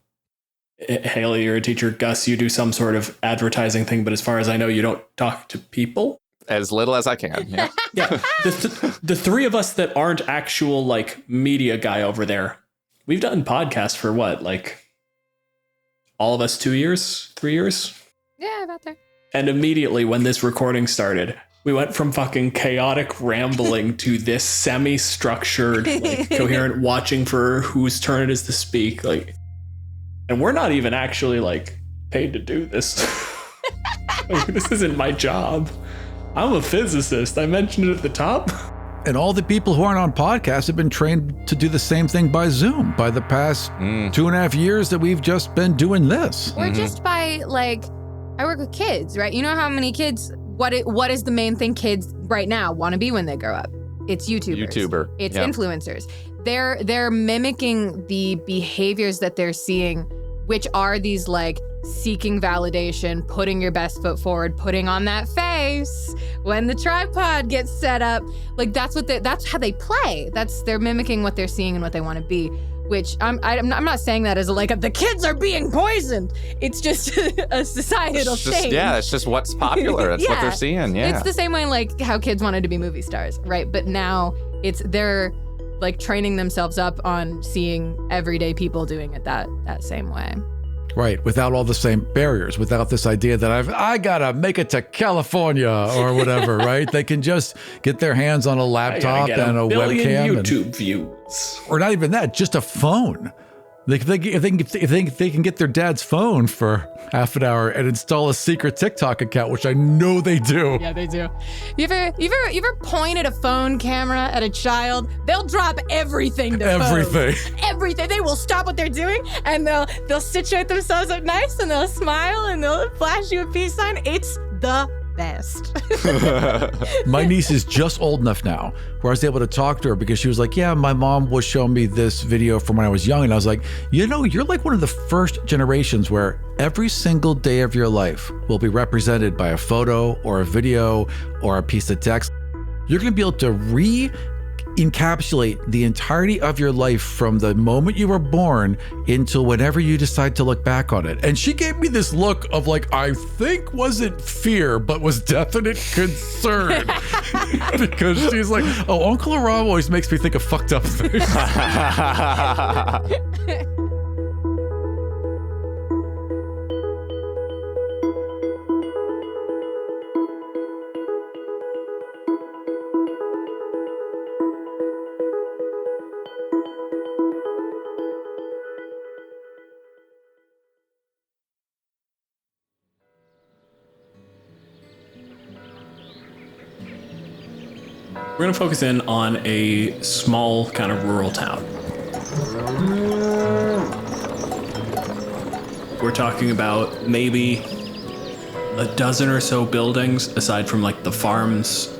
Haley, you're a teacher. Gus, you do some sort of advertising thing. But as far as I know, you don't talk to people. As little as I can. Yeah. Yeah. The three of us that aren't actual like media guy over there, we've done podcasts for what? Like all of us 2 years, 3 years? Yeah, about there. And immediately when this recording started, we went from fucking chaotic rambling to this semi-structured, like, coherent watching for whose turn it is to speak. Like, and we're not even actually like paid to do this. Like, this isn't my job. I'm a physicist. I mentioned it at the top. And all the people who aren't on podcasts have been trained to do the same thing by Zoom by the past 2.5 years that we've just been doing this. Or just by, like, I work with kids, right? You know how many kids, what is the main thing kids right now want to be when they grow up? It's YouTubers. It's influencers. They're mimicking the behaviors that they're seeing, which are these, like, seeking validation, putting your best foot forward, putting on that face when the tripod gets set up. Like, that's how they play. They're mimicking what they're seeing and what they want to be, which I'm not saying that as the kids are being poisoned. It's just a societal thing. Yeah, it's just what's popular. It's what they're seeing. Yeah. It's the same way like how kids wanted to be movie stars, right? But now they're like training themselves up on seeing everyday people doing it that same way. Right, without all the same barriers, without this idea that I gotta make it to California or whatever, right? They can just get their hands on a laptop and a webcam, YouTube views, or not even that, just a phone. If they can get their dad's phone for half an hour and install a secret TikTok account, which I know they do. Yeah, they do. You ever pointed a phone camera at a child? They'll drop everything to everything. Everything. They will stop what they're doing and they'll situate themselves up nice and they'll smile and they'll flash you a peace sign. It's the best. My niece is just old enough now where I was able to talk to her because she was like, yeah, my mom was showing me this video from when I was young. And I was like, you're like one of the first generations where every single day of your life will be represented by a photo or a video or a piece of text. You're going to be able to encapsulate the entirety of your life from the moment you were born until whenever you decide to look back on it. And she gave me this look of like, I think wasn't fear, but was definite concern. Because she's like, oh, Uncle Aram always makes me think of fucked up things. We're going to focus in on a small kind of rural town. We're talking about maybe a dozen or so buildings, aside from like the farms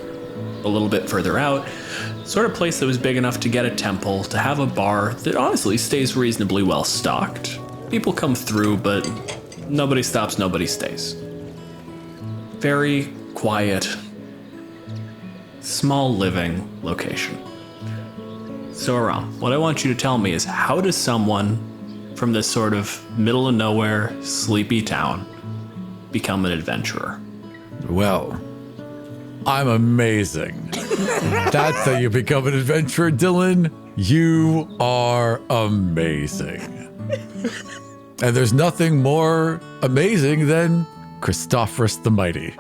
a little bit further out. Sort of place that was big enough to get a temple, to have a bar that honestly stays reasonably well stocked. People come through, but nobody stops, nobody stays. Very quiet, small living location. So Aram, what I want you to tell me is, how does someone from this sort of middle of nowhere, sleepy town become an adventurer? Well, I'm amazing. That's how you become an adventurer, Dylan. You are amazing. And there's nothing more amazing than Christophorus the Mighty.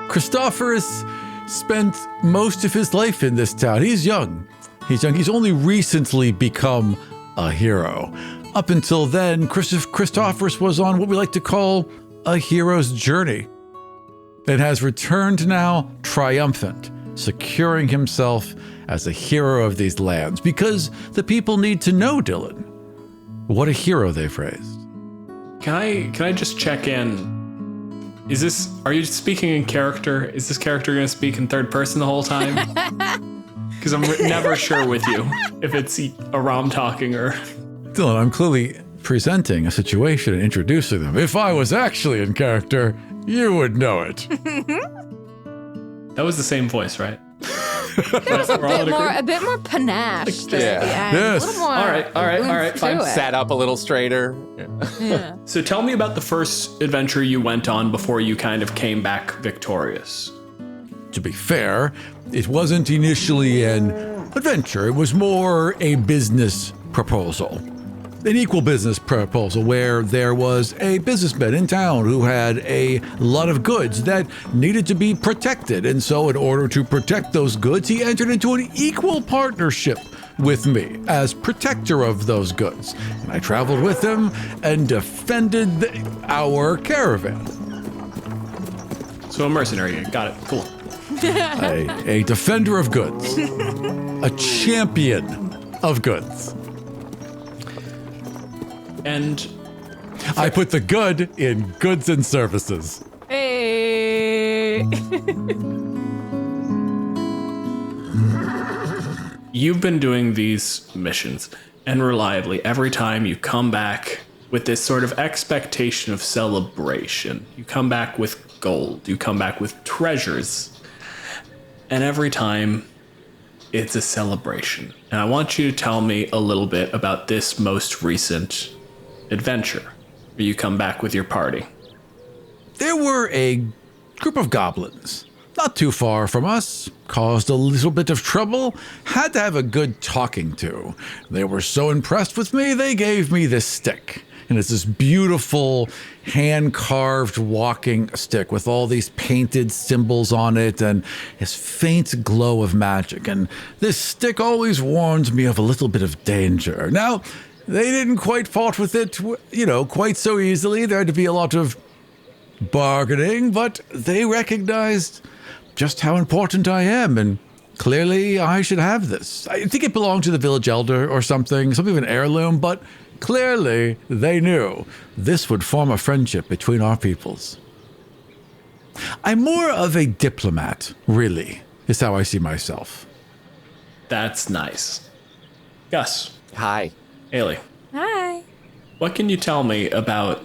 Christophorus spent most of his life in this town. He's young. He's only recently become a hero. Up until then, Christophorus was on what we like to call a hero's journey, and has returned now triumphant, securing himself as a hero of these lands, because the people need to know, Dylan, what a hero they've raised. Can I just check in? Are you speaking in character? Is this character going to speak in third person the whole time? Because I'm never sure with you if it's Aram talking or... Dylan, I'm clearly presenting a situation and introducing them. If I was actually in character, you would know it. That was the same voice, right? There was a bit more panache just at the end. Yes. A little more. All right, fine. Sat up a little straighter. Yeah. So tell me about the first adventure you went on before you kind of came back victorious. To be fair, it wasn't initially an adventure. It was more a business proposal. An equal business proposal where there was a businessman in town who had a lot of goods that needed to be protected. And so in order to protect those goods, he entered into an equal partnership with me as protector of those goods. And I traveled with him and defended our caravan. So a mercenary, got it, cool. A defender of goods. A champion of goods. And I put the good in goods and services. Hey. you've been doing these missions, and reliably, every time you come back with this sort of expectation of celebration. You come back with gold, you come back with treasures, and every time it's a celebration. And I want you to tell me a little bit about this most recent adventure where you come back with your party. There were a group of goblins, not too far from us, caused a little bit of trouble, had to have a good talking to. They were so impressed with me, they gave me this stick. And it's this beautiful hand-carved walking stick with all these painted symbols on it and this faint glow of magic. And this stick always warns me of a little bit of danger. Now, they didn't quite fault with it, quite so easily. There had to be a lot of bargaining, but they recognized just how important I am, and clearly I should have this. I think it belonged to the village elder or something of an heirloom, but clearly they knew this would form a friendship between our peoples. I'm more of a diplomat, really, is how I see myself. That's nice. Gus. Hi. Haley. Hi. What can you tell me about,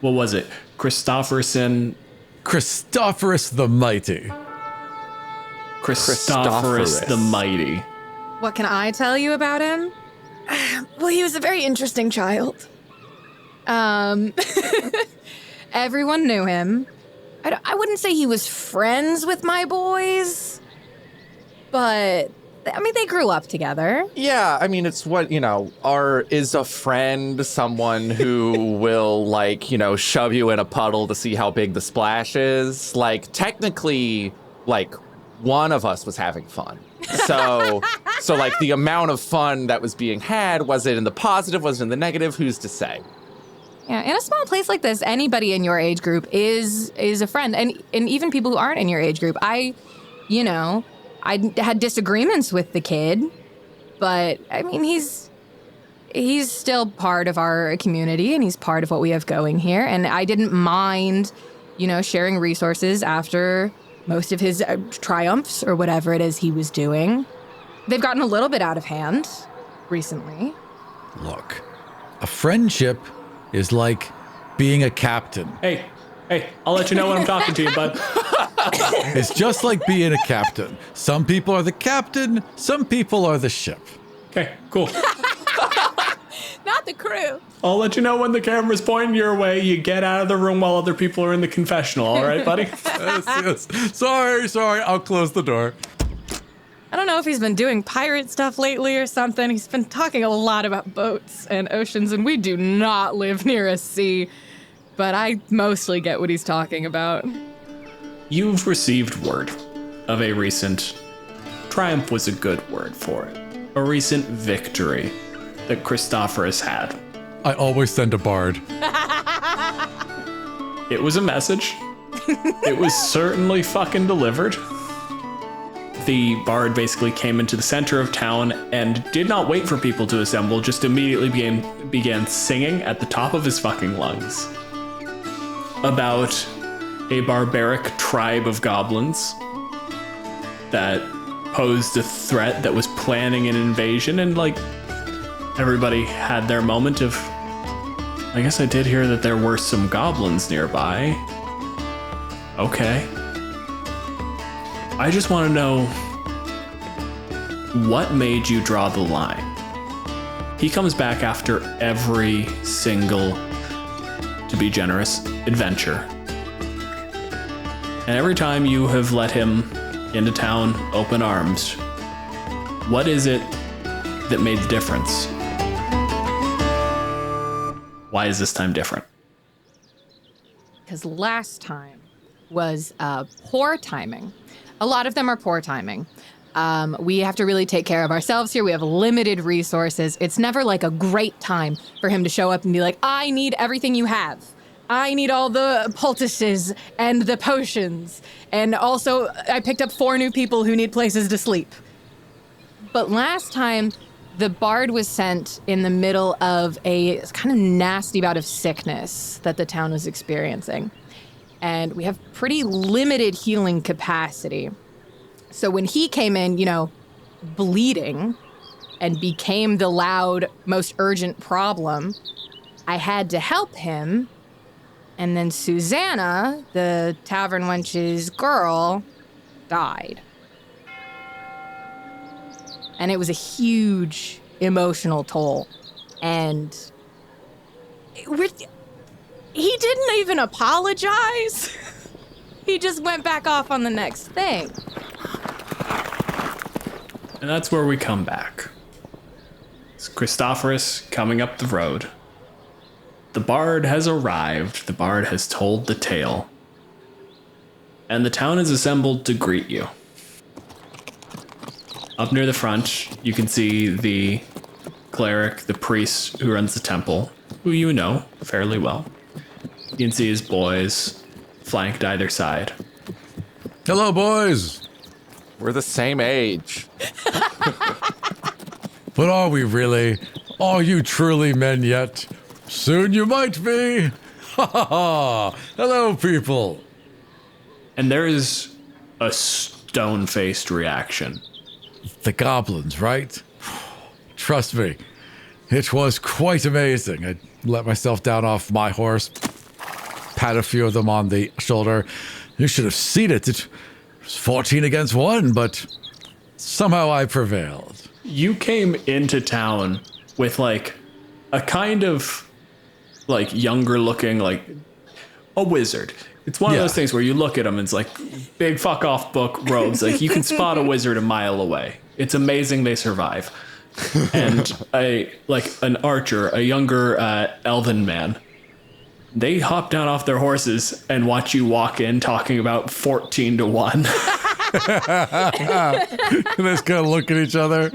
what was it, Christopherson? Christophorus the Mighty. Christophorus the Mighty. What can I tell you about him? Well, he was a very interesting child. Everyone knew him. I wouldn't say he was friends with my boys, but they grew up together. Yeah, it's what, is a friend someone who will, shove you in a puddle to see how big the splash is? Technically, one of us was having fun. So the amount of fun that was being had, was it in the positive, was it in the negative? Who's to say? Yeah, in a small place like this, anybody in your age group is a friend. And even people who aren't in your age group. I had disagreements with the kid, but he's still part of our community and he's part of what we have going here. And I didn't mind, sharing resources after most of his triumphs or whatever it is he was doing. They've gotten a little bit out of hand recently. Look, a friendship is like being a captain. Hey, I'll let you know when I'm talking to you, bud. It's just like being a captain. Some people are the captain, some people are the ship. Okay, cool. Not the crew. I'll let you know when the camera's pointing your way. You get out of the room while other people are in the confessional, all right, buddy? Yes. Sorry, I'll close the door. I don't know if he's been doing pirate stuff lately or something. He's been talking a lot about boats and oceans, and we do not live near a sea. But I mostly get what he's talking about. You've received word of a recent triumph was a good word for it. A recent victory that Christophorus had. I always send a bard. It was a message. It was certainly fucking delivered. The bard basically came into the center of town and did not wait for people to assemble, just immediately began singing at the top of his fucking lungs about a barbaric tribe of goblins that posed a threat, that was planning an invasion, and everybody had their moment of, I guess I did hear that there were some goblins nearby. Okay. I just want to know what made you draw the line. He comes back after every single, to be generous, adventure. And every time you have let him into town, open arms, what is it that made the difference? Why is this time different? Because last time was poor timing. A lot of them are poor timing. We have to really take care of ourselves here. We have limited resources. It's never like a great time for him to show up and be like, I need everything you have. I need all the poultices and the potions. And also, I picked up 4 new people who need places to sleep. But last time, the bard was sent in the middle of a kind of nasty bout of sickness that the town was experiencing. And we have pretty limited healing capacity. So when he came in, bleeding and became the loud, most urgent problem, I had to help him. And then Susanna, the tavern wench's girl, died. And it was a huge emotional toll. And he didn't even apologize. He just went back off on the next thing. And that's where we come back. It's Christophorus coming up the road. The bard has arrived. The bard has told the tale. And the town is assembled to greet you. Up near the front, you can see the cleric, the priest who runs the temple, who you know fairly well. You can see his boys flanked either side. Hello, boys. We're the same age. But are we really? Are you truly men yet? Soon you might be. Ha ha ha. Hello, people. And there is a stone-faced reaction. The goblins, right? Trust me, it was quite amazing. I let myself down off my horse, pat a few of them on the shoulder. You should have seen it. It was 14 against 1, but somehow I prevailed. You came into town with like a kind of like younger looking, like a wizard. It's one of those things where you look at them and it's like big fuck off book robes. Like you can spot a wizard a mile away. It's amazing they survive. And an archer, a younger elven man, they hop down off their horses and watch you walk in talking about 14 to 1. They just kind of look at each other.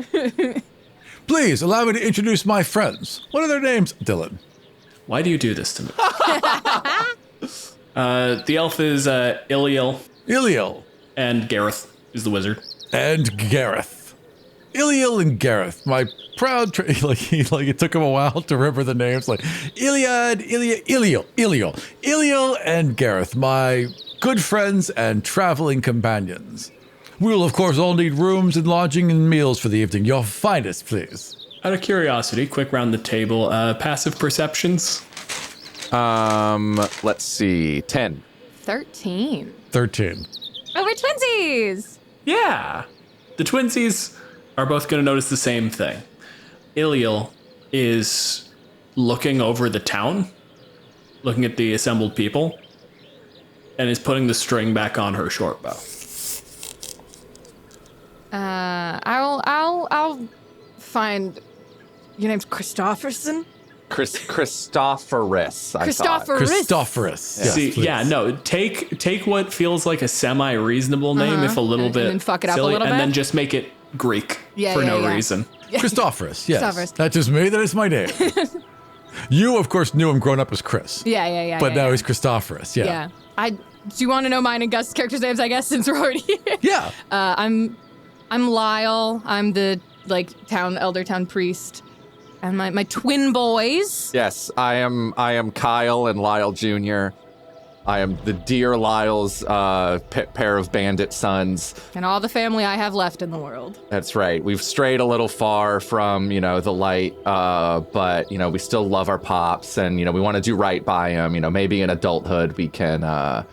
Please allow me to introduce my friends. What are their names? Dylan. Why do you do this to me? The elf is Iliel. Iliel. And Gareth is the wizard. And Gareth. Iliel and Gareth. My proud... it took him a while to remember the names. Like, Iliel and Gareth. My good friends and traveling companions. We will, of course, all need rooms and lodging and meals for the evening. Your finest, please. Out of curiosity, quick round the table. Passive perceptions? Let's see. 10. 13. 13. Oh, we're twinsies! Yeah. The twinsies are both going to notice the same thing. Iliel is looking over the town, looking at the assembled people, and is putting the string back on her short bow. I'll find... Your name's Christopherson? Christophorus. Christophorus. Yes, See, please. yeah, no. Take what feels like a semi-reasonable name, if a little bit, and then fuck it up a silly, little and bit? then just make it Greek for no reason. Christophorus, yes. Christophorus. That is me. That is my name. You, of course, knew him growing up as Chris. Yeah. But now he's Christophorus, yeah. Do you want to know mine and Gus' characters' names, I guess, since we're already here? Yeah. I'm Lyle. I'm the, elder town priest. And my twin boys. Yes, I am Kyle and Lyle Jr. I am the dear Lyle's pair of bandit sons. And all the family I have left in the world. That's right. We've strayed a little far from, the light, but, we still love our pops and, we want to do right by him. Maybe in adulthood we can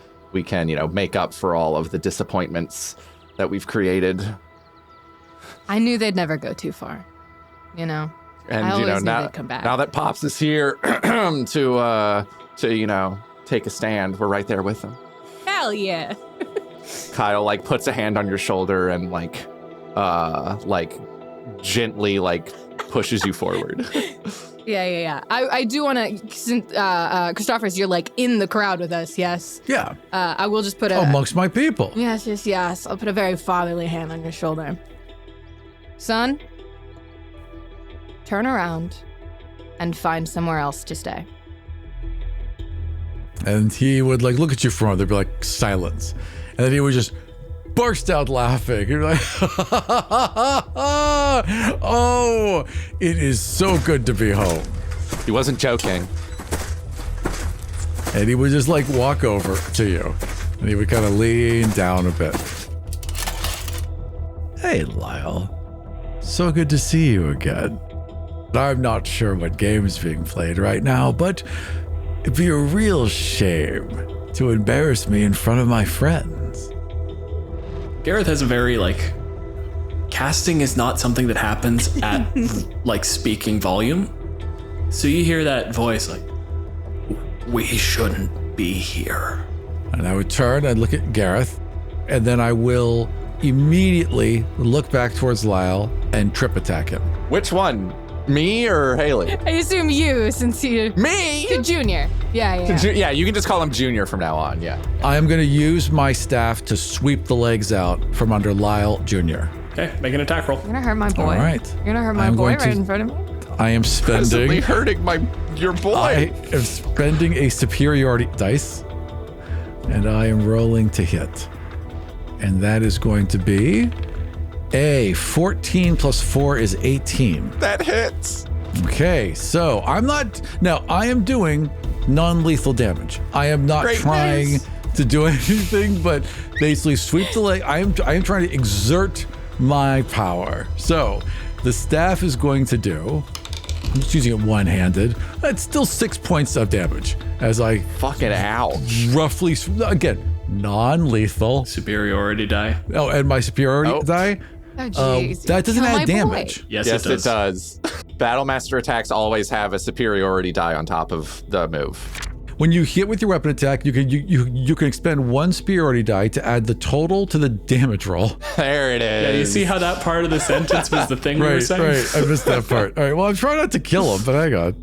make up for all of the disappointments that we've created. I knew they'd never go too far, you know. And I always knew now, they'd come back. now that Pops is here to take a stand, we're right there with him. Hell yeah. Kyle like puts a hand on your shoulder and like gently like pushes you forward. Yeah. I do want to, Christophorus, you're like in the crowd with us, yes? Yeah. I will just put Amongst my people. Yes. I'll put a very fatherly hand on your shoulder. Son, turn around and find somewhere else to stay. And he would like look at you for a moment. There'd be like silence. And then he would just burst out laughing. You're like, oh, it is so good to be home. He wasn't joking. And he would just like walk over to you. And he would kind of lean down a bit. Hey, Lyle. So good to see you again. I'm not sure what game is being played right now, but it'd be a real shame to embarrass me in front of my friends. Gareth has a very, casting is not something that happens at, speaking volume. So you hear that voice, we shouldn't be here. And I would turn and look at Gareth, and then I will immediately look back towards Lyle and trip attack him. Which one? Me or Haley? I assume you, since you... Me? To Junior. Yeah. Yeah, you can just call him Junior from now on, yeah. I am going to use my staff to sweep the legs out from under Lyle Jr. Okay, make an attack roll. You're gonna hurt my boy. All right. You're gonna hurt my I'm boy going to- right in front of me. I am Constantly spending... hurting your boy. I am spending a superiority dice, and I am rolling to hit. And that is going to be a 14 plus 4 is 18. That hits. Okay, so I am doing non-lethal damage. I am not Great trying news. to do anything but basically sweep the leg. I am trying to exert my power. So the staff is going to do, I'm just using it one-handed. That's still 6 points of damage as I Fucking ouch. roughly, again, non-lethal. Superiority die. Oh, and my superiority Oh. die? Oh, jeez. That doesn't Kill my add boy. damage. Yes, Yes, it does. Battlemaster attacks always have a superiority die on top of the move. When you hit with your weapon attack, you can expend one superiority die to add the total to the damage roll. There it is. Yeah, you see how that part of the sentence was the thing we were saying? Right. I missed that part. All right. Well, I'm trying not to kill him, but hang on.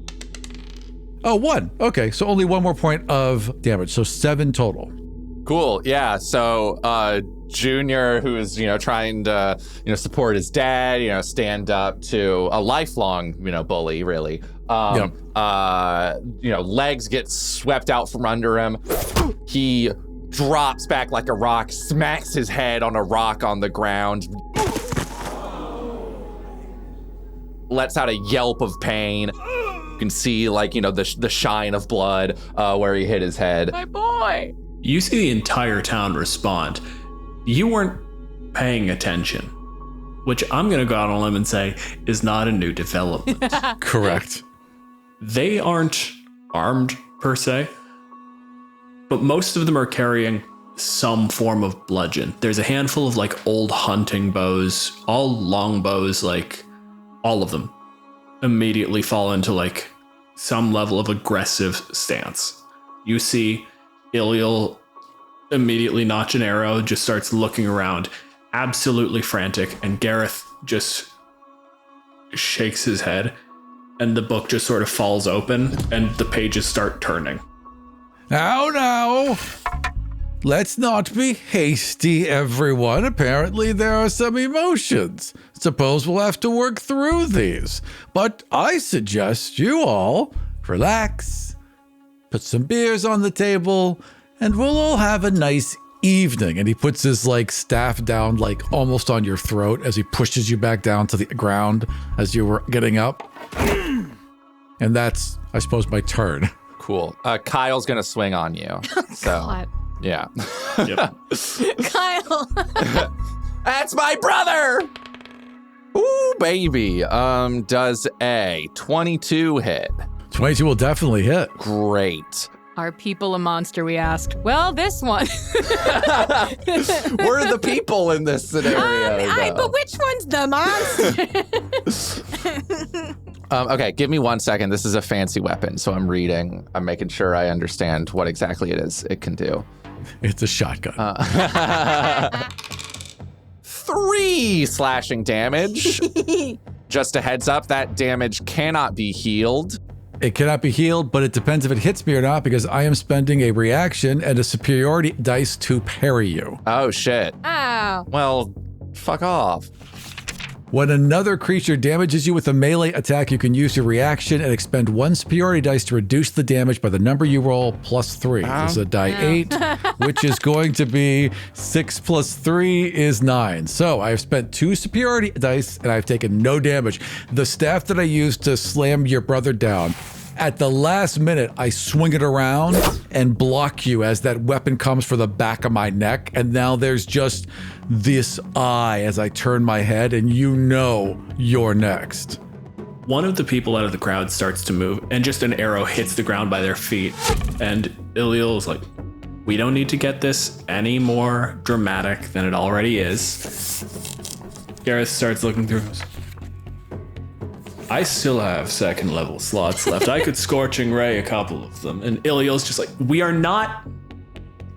Oh, 1. Okay, so only 1 more point of damage, so 7 total. Cool. Yeah. So, Junior, who is, trying to, support his dad, stand up to a lifelong, bully, really. Legs get swept out from under him. He drops back like a rock, smacks his head on a rock on the ground, lets out a yelp of pain. You can see, the shine of blood where he hit his head. My boy. You see the entire town respond. You weren't paying attention, which I'm going to go out on a limb and say is not a new development. Correct. They aren't armed per se, but most of them are carrying some form of bludgeon. There's a handful of old hunting bows, all long bows, all of them immediately fall into some level of aggressive stance. You see Iliel immediately notch an arrow, just starts looking around, absolutely frantic, and Gareth just shakes his head, and the book just sort of falls open, and the pages start turning. Now. Let's not be hasty, everyone. Apparently, there are some emotions. Suppose we'll have to work through these. But I suggest you all relax, put some beers on the table, and we'll all have a nice evening. And he puts his staff down almost on your throat as he pushes you back down to the ground as you were getting up. And that's, I suppose, my turn. Cool. Kyle's gonna swing on you. So God. yeah. Yep. Kyle. That's my brother. Ooh, baby. Does a 22 hit? 22 will definitely hit. Great. Are people a monster, we asked. Well, this one. We're the people in this scenario. But which one's the monster? Okay, give me 1 second. This is a fancy weapon, so I'm making sure I understand what exactly it is it can do. It's a shotgun. 3 slashing damage. Just a heads up, that damage cannot be healed. It cannot be healed, but it depends if it hits me or not because I am spending a reaction and a superiority dice to parry you. Oh, shit. Oh. Well, fuck off. When another creature damages you with a melee attack, you can use your reaction and expend 1 superiority dice to reduce the damage by the number you roll plus 3. This is a die 8, which is going to be 6 plus 3 is 9. So I've spent 2 superiority dice and I've taken no damage. The staff that I used to slam your brother down, at the last minute, I swing it around and block you as that weapon comes for the back of my neck. And now there's just this eye as I turn my head and you know you're next. One of the people out of the crowd starts to move and just an arrow hits the ground by their feet. And Iliel's like, we don't need to get this any more dramatic than it already is. Gareth starts looking through. I still have second level slots left. I could Scorching Ray a couple of them. And Iliel's just like, we are not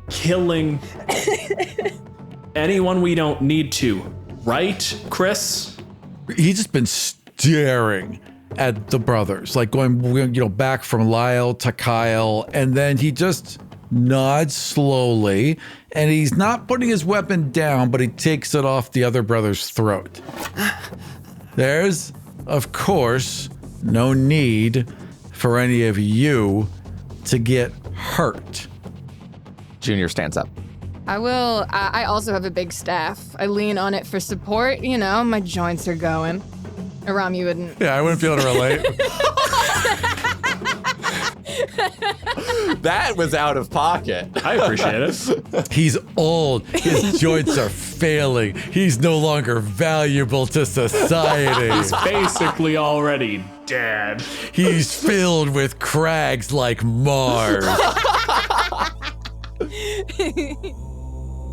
killing anyone we don't need to. Right, Chris? He's just been staring at the brothers, like going, back from Lyle to Kyle. And then he just nods slowly and he's not putting his weapon down, but he takes it off the other brother's throat. There's, of course, no need for any of you to get hurt. Junior stands up. I will. I also have a big staff. I lean on it for support. My joints are going. Aram, you wouldn't. Yeah, I wouldn't be able to relate. That was out of pocket. I appreciate it. He's old. His joints are failing. He's no longer valuable to society. He's basically already dead. He's filled with crags like Mars.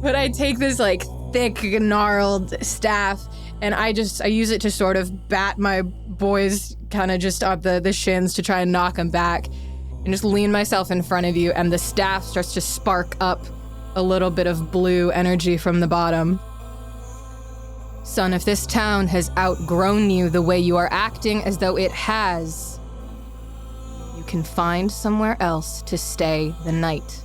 But I take this thick, gnarled staff and I use it to sort of bat my boys kind of just up the shins to try and knock them back. And just lean myself in front of you, and the staff starts to spark up a little bit of blue energy from the bottom. Son, if this town has outgrown you the way you are acting as though it has, you can find somewhere else to stay the night.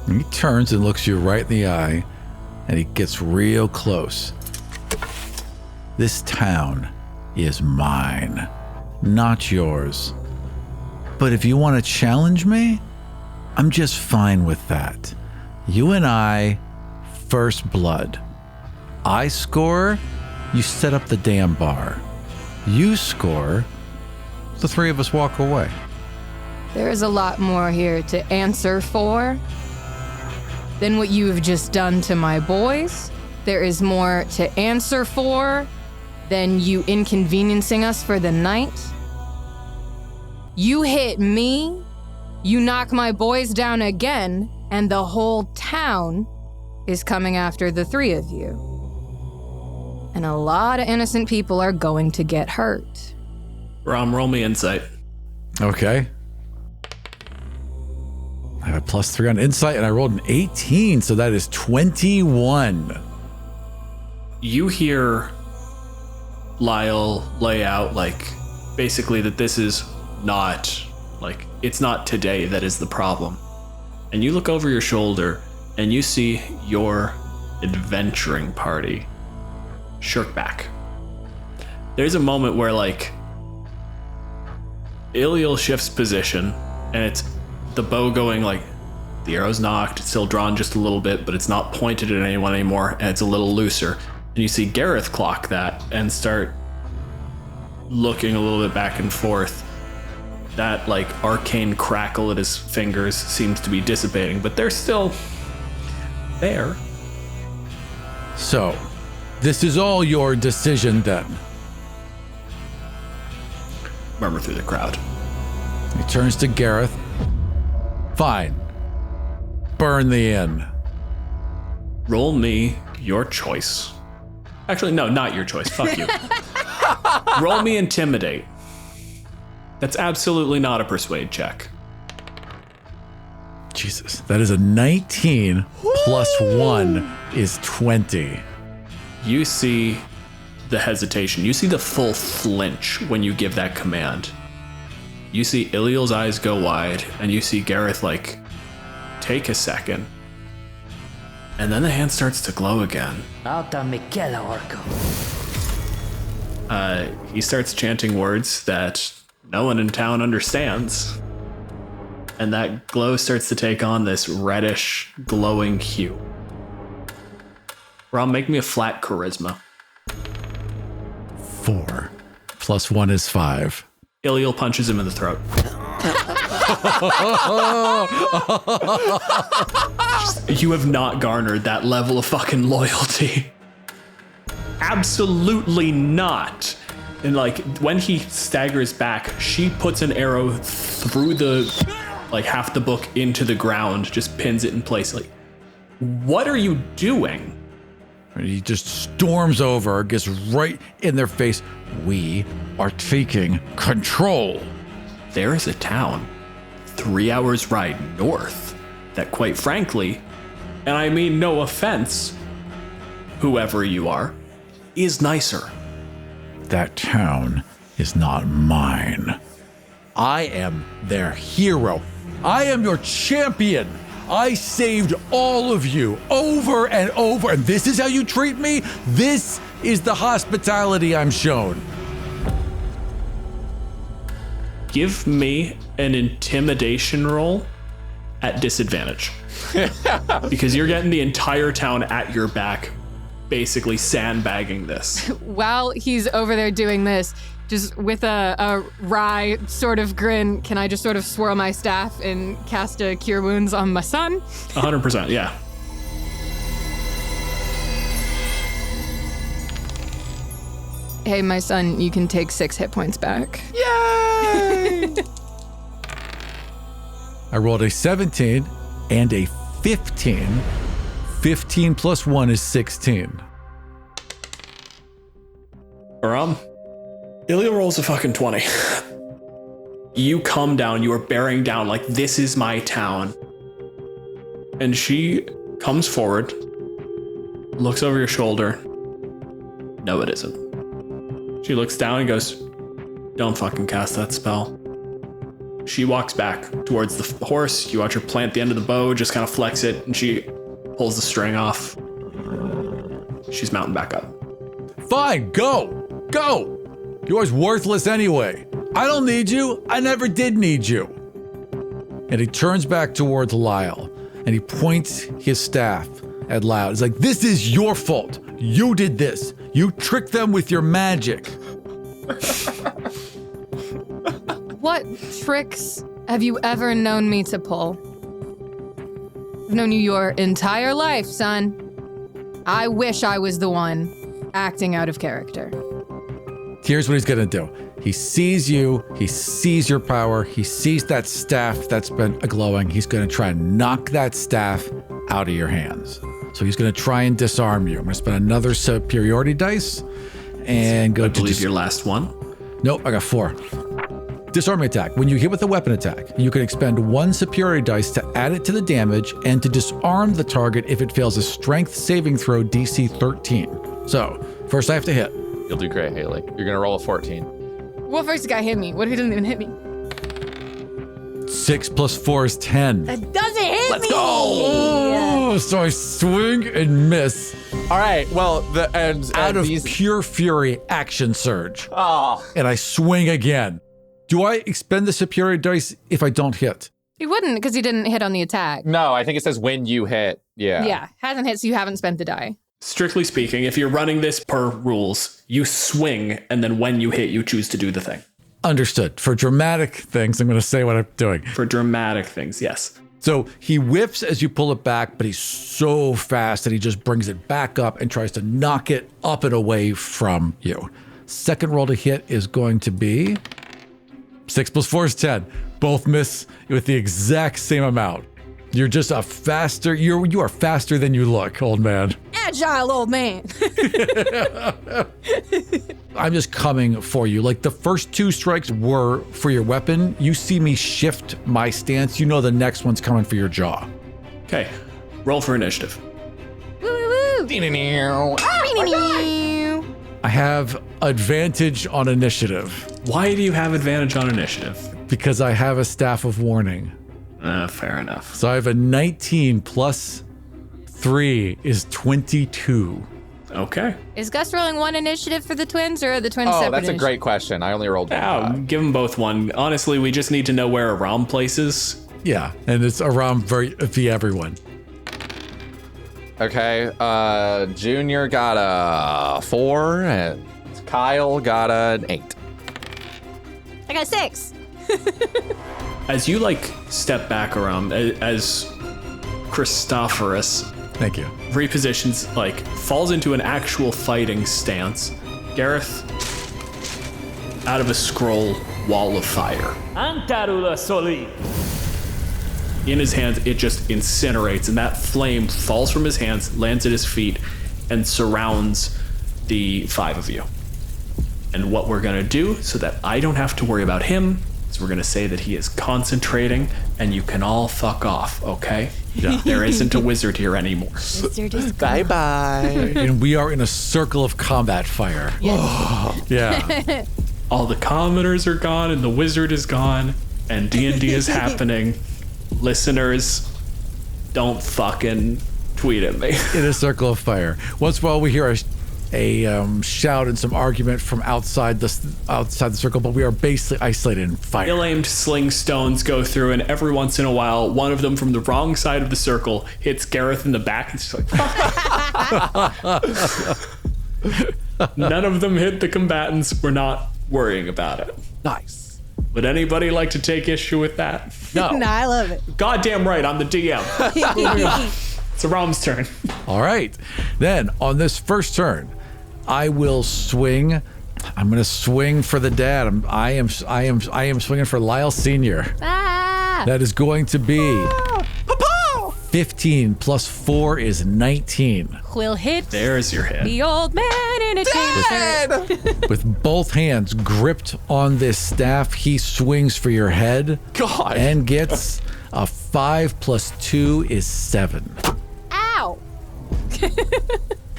He turns and looks you right in the eye, and he gets real close. This town is mine, not yours. But if you want to challenge me, I'm just fine with that. You and I, first blood. I score, you set up the damn bar. You score, the 3 of us walk away. There is a lot more here to answer for than what you have just done to my boys. There is more to answer for than you inconveniencing us for the night. You hit me, you knock my boys down again, and the whole town is coming after the 3 of you. And a lot of innocent people are going to get hurt. Rom, roll me insight. Okay. I have a +3 on insight, and I rolled an 18, so that is 21. You hear Lyle lay out, basically that this is not, it's not today that is the problem. And you look over your shoulder, and you see your adventuring party shirk back. There's a moment where, Iliel shifts position, and it's the bow going, the arrow's knocked, it's still drawn just a little bit, but it's not pointed at anyone anymore, and it's a little looser. And you see Gareth clock that and start looking a little bit back and forth. That arcane crackle at his fingers seems to be dissipating, but they're still there. So, this is all your decision then. Murmur through the crowd. He turns to Gareth. Fine. Burn the inn. Roll me your choice. Actually, no, not your choice. Fuck you. Roll me intimidate. That's absolutely not a persuade check. Jesus, that is a 19 plus 1 is 20. You see the hesitation. You see the full flinch when you give that command. You see Iliel's eyes go wide, and you see Gareth, like, take a second. And then the hand starts to glow again. He starts chanting words that no one in town understands. And that glow starts to take on this reddish, glowing hue. Rom, make me a flat charisma. 4 plus 1 is 5. Iliel punches him in the throat. You have not garnered that level of fucking loyalty. Absolutely not. And like when he staggers back, she puts an arrow through the, like half the book into the ground, just pins it in place. Like, what are you doing? And he just storms over, gets right in their face. We are taking control. There is a town 3 hours ride north that, quite frankly, and I mean no offense, whoever you are, is nicer. That town is not mine. I am their hero. I am your champion. I saved all of you over and over, and this is how you treat me? This is the hospitality I'm shown. Give me an intimidation roll at disadvantage. Because you're getting the entire town at your back, basically sandbagging this. While he's over there doing this, just with a wry sort of grin, can I just sort of swirl my staff and cast a Cure Wounds on my son? 100%, yeah. Hey, my son, you can take 6 hit points back. Yay! I rolled a 17 and a 15. 15 plus 1 is 16. Iliel rolls a fucking 20. You come down, you are bearing down like this is my town. And she comes forward, looks over your shoulder. No, it isn't. She looks down and goes, don't fucking cast that spell. She walks back towards the horse. You watch her plant the end of the bow, just kind of flex it, and she pulls the string off. She's mounting back up. Fine, go! Go! You're always worthless anyway. I don't need you. I never did need you. And he turns back towards Lyle, and he points his staff at Lyle. He's like, this is your fault. You did this. You tricked them with your magic. What tricks have you ever known me to pull? I've known you your entire life, son. I wish I was the one acting out of character. Here's what he's gonna do. He sees you, he sees your power, he sees that staff that's been glowing. He's gonna try and knock that staff out of your hands. So he's gonna try and disarm you. I'm gonna spend another superiority dice and go I to believe your last one. Nope, I got 4. Disarm attack. When you hit with a weapon attack, you can expend 1 superiority dice to add it to the damage and to disarm the target if it fails a strength saving throw DC 13. So, first I have to hit. You'll do great, Haley. You're going to roll a 14. What first guy hit me? What if he doesn't even hit me? 6 plus 4 is 10. That doesn't hit Let's me! go! Oh, so I swing and miss. All right. Well, Out of these... pure fury, action surge. Oh. And I swing again. Do I expend the superiority dice if I don't hit? He wouldn't because he didn't hit on the attack. No, I think it says when you hit. Yeah. Yeah, hasn't hit, so you haven't spent the die. Strictly speaking, if you're running this per rules, you swing, and then when you hit, you choose to do the thing. Understood. For dramatic things, I'm going to say what I'm doing. For dramatic things, yes. So he whips as you pull it back, but he's so fast that he just brings it back up and tries to knock it up and away from you. Second roll to hit is going to be 6 plus 4 is 10. both miss with the exact same amount. You're just a faster, you are faster than you look, old man. Agile old man. I'm just coming for you. Like the first 2 strikes were for your weapon. You see me shift my stance. You know the next one's coming for your jaw. Okay, roll for initiative. Woo, woo, woo. I have advantage on initiative Why do you have advantage on initiative? because I have a staff of warning. Fair enough. So I have a 19 plus 3 is 22. Okay. Is Gus rolling 1 initiative for the twins, or are the twins Oh, separate that's a initiative? great question. I only rolled one. Give them both 1. Honestly, we just need to know where Aram places. Yeah, and it's around via everyone. Okay, Junior got a 4, and Kyle got an 8. I got 6. As you step back around, as Christophorus Thank you. repositions, falls into an actual fighting stance, Gareth, out of a scroll, wall of fire. Antarula Soli. In his hands, it just incinerates, and that flame falls from his hands, lands at his feet, and surrounds the 5 of you. And what we're gonna do, so that I don't have to worry about him, is we're gonna say that he is concentrating, and you can all fuck off, okay? Yeah. There isn't a wizard here anymore. Bye-bye. And we are in a circle of combat fire. Yeah. All the commoners are gone, and the wizard is gone, and D&D is happening. Listeners, don't fucking tweet at me. In a circle of fire. Once in a while, we hear a shout and some argument from outside the circle, but we are basically isolated in fire. Ill-aimed sling stones go through, and every once in a while, one of them from the wrong side of the circle hits Gareth in the back. It's just like, none of them hit the combatants. We're not worrying about it. Nice. Would anybody like to take issue with that? No. No, I love it. Goddamn right, I'm the DM. Moving on. It's Aram's turn. All right. Then on this first turn, I will swing. I'm going to swing for the dad. I am swinging for Lyle Senior. Ah! That is going to be 15 plus 4 is 19. Will hit There's your hit. the old man in a t-shirt. With both hands gripped on this staff, he swings for your head. God. And gets a 5 plus 2 is 7. Ow!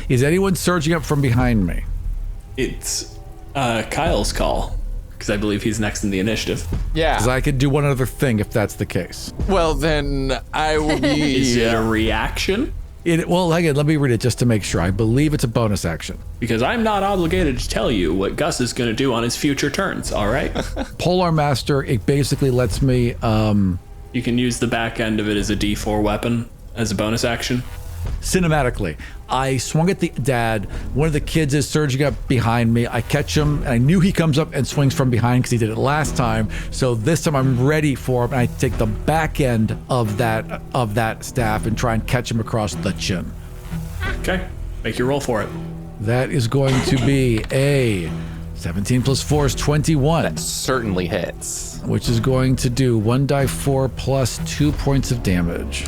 Is anyone surging up from behind me? It's Kyle's call, because I believe he's next in the initiative. Because Yeah. I could do one other thing if that's the case. Well, then I will be. Is it a reaction? Well, again, let me read it just to make sure. I believe it's a bonus action. Because I'm not obligated to tell you what Gus is going to do on his future turns, all right? Polar Master, it basically lets me, You can use the back end of it as a D4 weapon as a bonus action. cinematically. I swung at the dad. One of the kids is surging up behind me. I catch him, and I knew he comes up and swings from behind because he did it last time. So this time I'm ready for him, and I take the back end of that staff and try and catch him across the chin. Okay, make your roll for it. That is going to be a 17 plus 4 is 21, Certainly hits. which is going to do 1d4 plus 2 points of damage.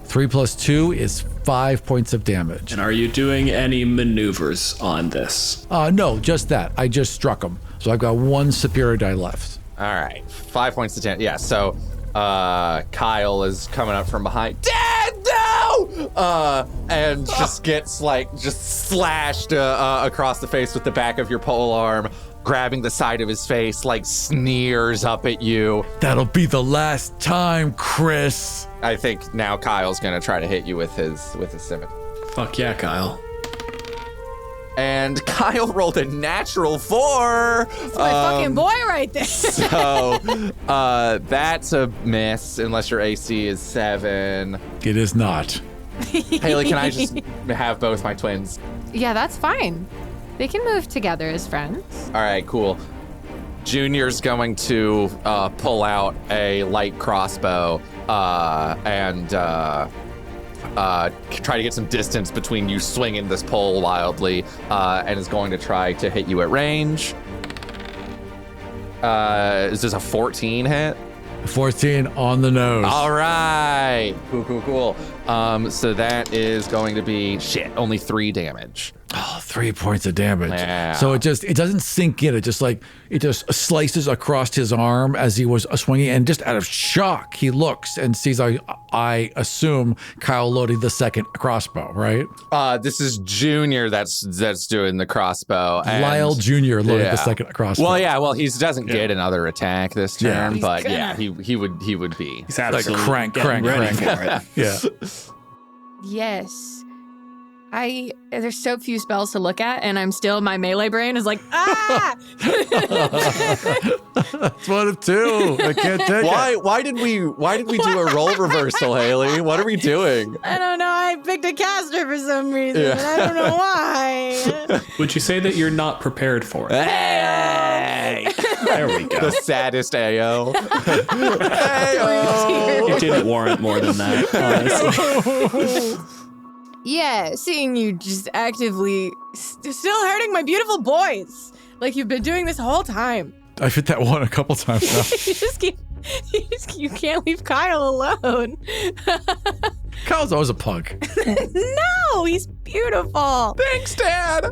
3 plus 2 is 5 points of damage. And are you doing any maneuvers on this? No, just that. I just struck him. So I've got 1 superior die left. All right. 5 points to 10. Yeah, so Kyle is coming up from behind. Dad, no! And just gets just slashed across the face with the back of your pole arm, grabbing the side of his face, sneers up at you. That'll be the last time, Chris. I think now Kyle's gonna try to hit you with his scimitar. Fuck yeah, Kyle. And Kyle rolled a natural 4. My fucking boy right there. So that's a miss unless your AC is 7. It is not. Haley, can I just have both my twins? Yeah, that's fine. They can move together as friends. All right, cool. Junior's going to pull out a light crossbow and try to get some distance between you swinging this pole wildly, and is going to try to hit you at range. Is this a 14 hit? 14 on the nose. All right. Cool. So that is going to be only 3 damage. Oh, 3 points of damage. Yeah. So it doesn't sink in. It just slices across his arm as he was swinging, and just out of shock, he looks and sees, I assume, Kyle loading the second crossbow, right? This is Junior that's doing the crossbow. And Lyle Jr. loaded the second crossbow. Well, he doesn't get another attack this turn, but he would be. He's absolutely crank ready for it. Yeah. Yes. There's so few spells to look at, and my melee brain is like, It's 1 of 2. I can't take it. Why did we do a role reversal, Haley? What are we doing? I don't know. I picked a caster for some reason, and I don't know why. Would you say that you're not prepared for it? Hey! There we go. The saddest AO. It didn't warrant more than that, honestly. Yeah, seeing you just actively still hurting my beautiful boys, like you've been doing this whole time. I've hit that one a couple times now. You can't leave Kyle alone. Kyle's always a punk. No, he's beautiful. Thanks, Dad.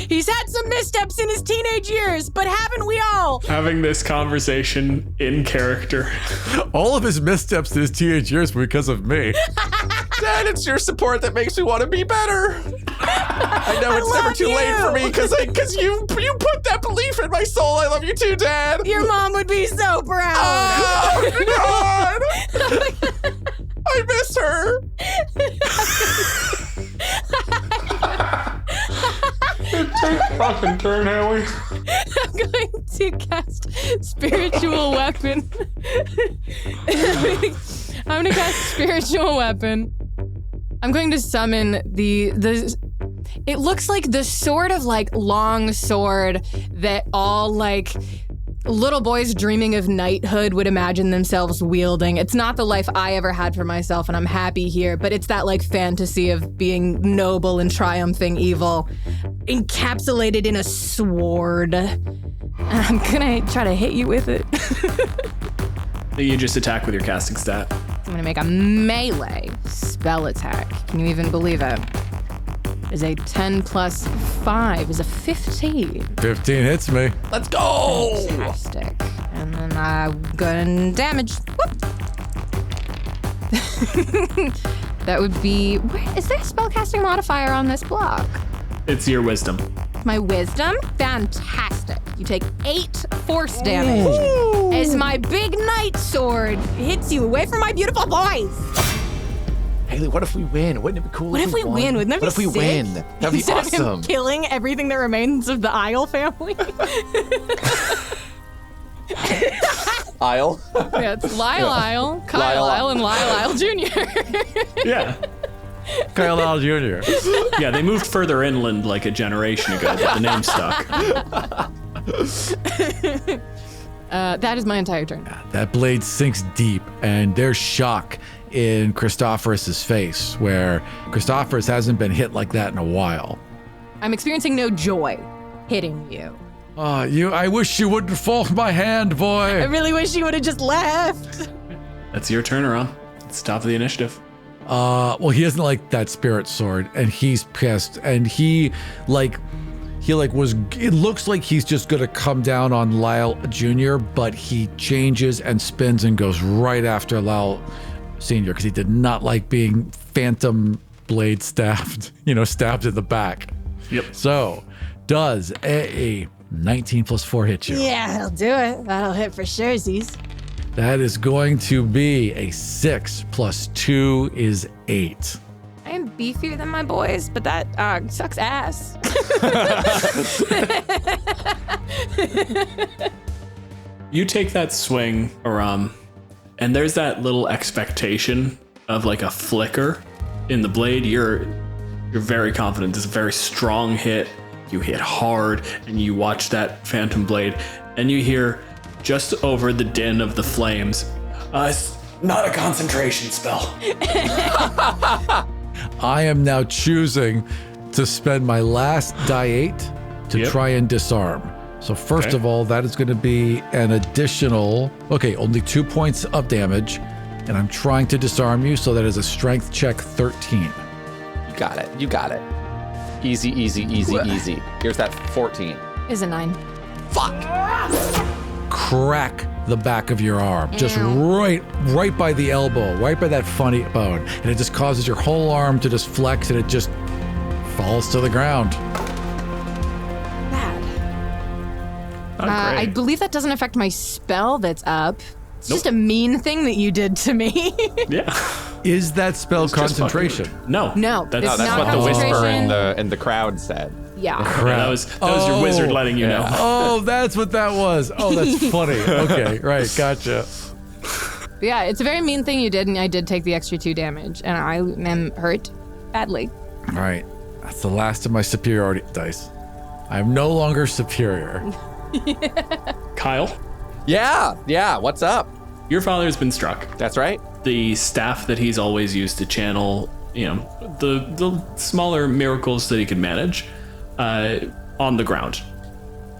He's had some missteps in his teenage years, but haven't we all? Having this conversation in character. All of his missteps in his teenage years were because of me. Dad, it's your support that makes me want to be better. I know it's never too late for me because you put that belief in my soul. I love you too, Dad. Your mom would be so proud. Oh, God. I miss her. Fucking turn, Haley. I'm going to cast spiritual weapon. I'm going to cast spiritual weapon. I'm going to summon the it looks like the sort of like long sword that all like little boys dreaming of knighthood would imagine themselves wielding. It's not the life I ever had for myself, and I'm happy here, but it's that like fantasy of being noble and triumphing evil encapsulated in a sword. I'm gonna try to hit you with it. You just attack with your casting stat. I'm gonna make a melee spell attack. Can you even believe it? Is a 10 plus 5 is a 15. 15 hits me. Let's go. Fantastic. And then I'm gonna damage. Whoop. That would be. Is there a spellcasting modifier on this block? It's your wisdom. My wisdom? Fantastic. You take 8 force damage as my big knight sword hits you away from my beautiful boys. Haley, what if we win? Wouldn't it be cool? What if we win? Wouldn't that be sick? What if we win? That'd be Instead awesome. of him killing everything that remains of the Isle family. Isle? Yeah, it's Lyle, Kyle Isle, and Lyle Jr. Yeah. Kyle Lyle Jr. Yeah, they moved further inland like a generation ago, but the name stuck. That is my entire turn. That blade sinks deep, and there's shock in Christophorus's face, where Christophorus hasn't been hit like that in a while. I'm experiencing no joy hitting you. I wish you wouldn't fall from my hand, boy. I really wish you would have just left. That's your turn, Aram. It's top of the initiative. Well, he doesn't like that spirit sword, and he's pissed, and it looks like he's just gonna come down on Lyle Jr., but he changes and spins and goes right after Lyle Sr., because he did not like being phantom blade stabbed, stabbed in the back. Yep. So, does a 19 plus 4 hit you? Yeah, that'll do it. That'll hit for sure, Z's. That is going to be a 6 plus 2 is 8. I am beefier than my boys, but that sucks ass. You take that swing, Aram, and there's that little expectation of like a flicker in the blade. You're very confident. It's a very strong hit. You hit hard, and you watch that phantom blade, and you hear just over the din of the flames, it's not a concentration spell. I am now choosing to spend my last die 8 to try and disarm. So first of all, that is going to be an additional, only 2 points of damage. And I'm trying to disarm you, so that is a strength check 13. You got it. Easy. Here's that 14. Is a 9. Fuck. Crack the back of your arm, just right by the elbow, right by that funny bone. And it just causes your whole arm to just flex, and it just falls to the ground. I believe that doesn't affect my spell that's up. It's just a mean thing that you did to me. Yeah. Is that spell concentration? No. It's That's not what the whisper concentration. in the crowd said. Yeah. That was your wizard letting you know. Oh, that's what that was. Oh, that's funny. Okay, right, gotcha. Yeah, it's a very mean thing you did, and I did take the extra 2 damage, and I am hurt badly. All right, that's the last of my superiority dice. I'm no longer superior. Kyle, Yeah, what's up? your father's been struck. That's right. The staff that he's always used to channel, the smaller miracles that he could manage, on the ground,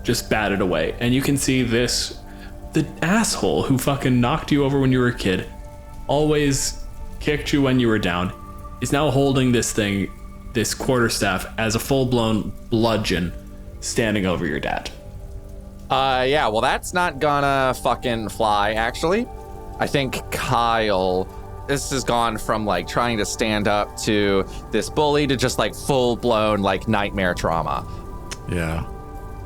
just batted away. And you can see the asshole who fucking knocked you over when you were a kid, always kicked you when you were down, is now holding this quarterstaff as a full-blown bludgeon standing over your dad. Yeah, well, that's not gonna fucking fly, actually. I think Kyle, this has gone from like trying to stand up to this bully to just like full-blown like nightmare trauma. Yeah.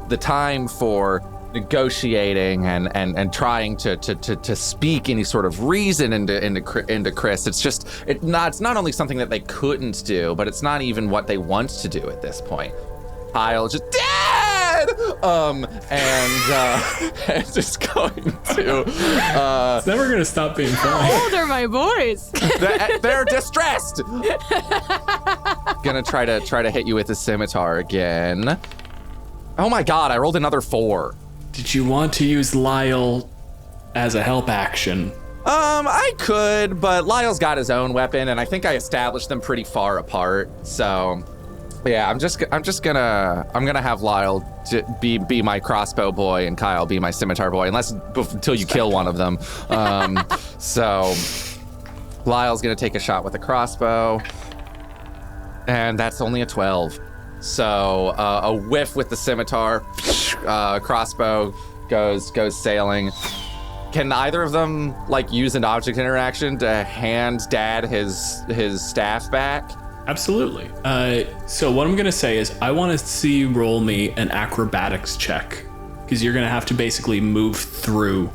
The time for negotiating and trying to speak any sort of reason into Chris, it's not only something that they couldn't do, but it's not even what they want to do at this point. Kyle just Dad, and just going to. It's never gonna stop being funny. How old are my boys? They're distressed. Gonna try to hit you with the scimitar again. Oh my God! I rolled another 4. Did you want to use Lyle as a help action? I could, but Lyle's got his own weapon, and I think I established them pretty far apart. So. Yeah, I'm gonna have Lyle be my crossbow boy and Kyle be my scimitar boy, until you kill one of them. So Lyle's gonna take a shot with a crossbow, and that's only a 12. So a whiff with the scimitar, crossbow goes sailing. Can either of them like use an object interaction to hand Dad his staff back? Absolutely. So what I'm going to say is I want to see you roll me an acrobatics check, because you're going to have to basically move through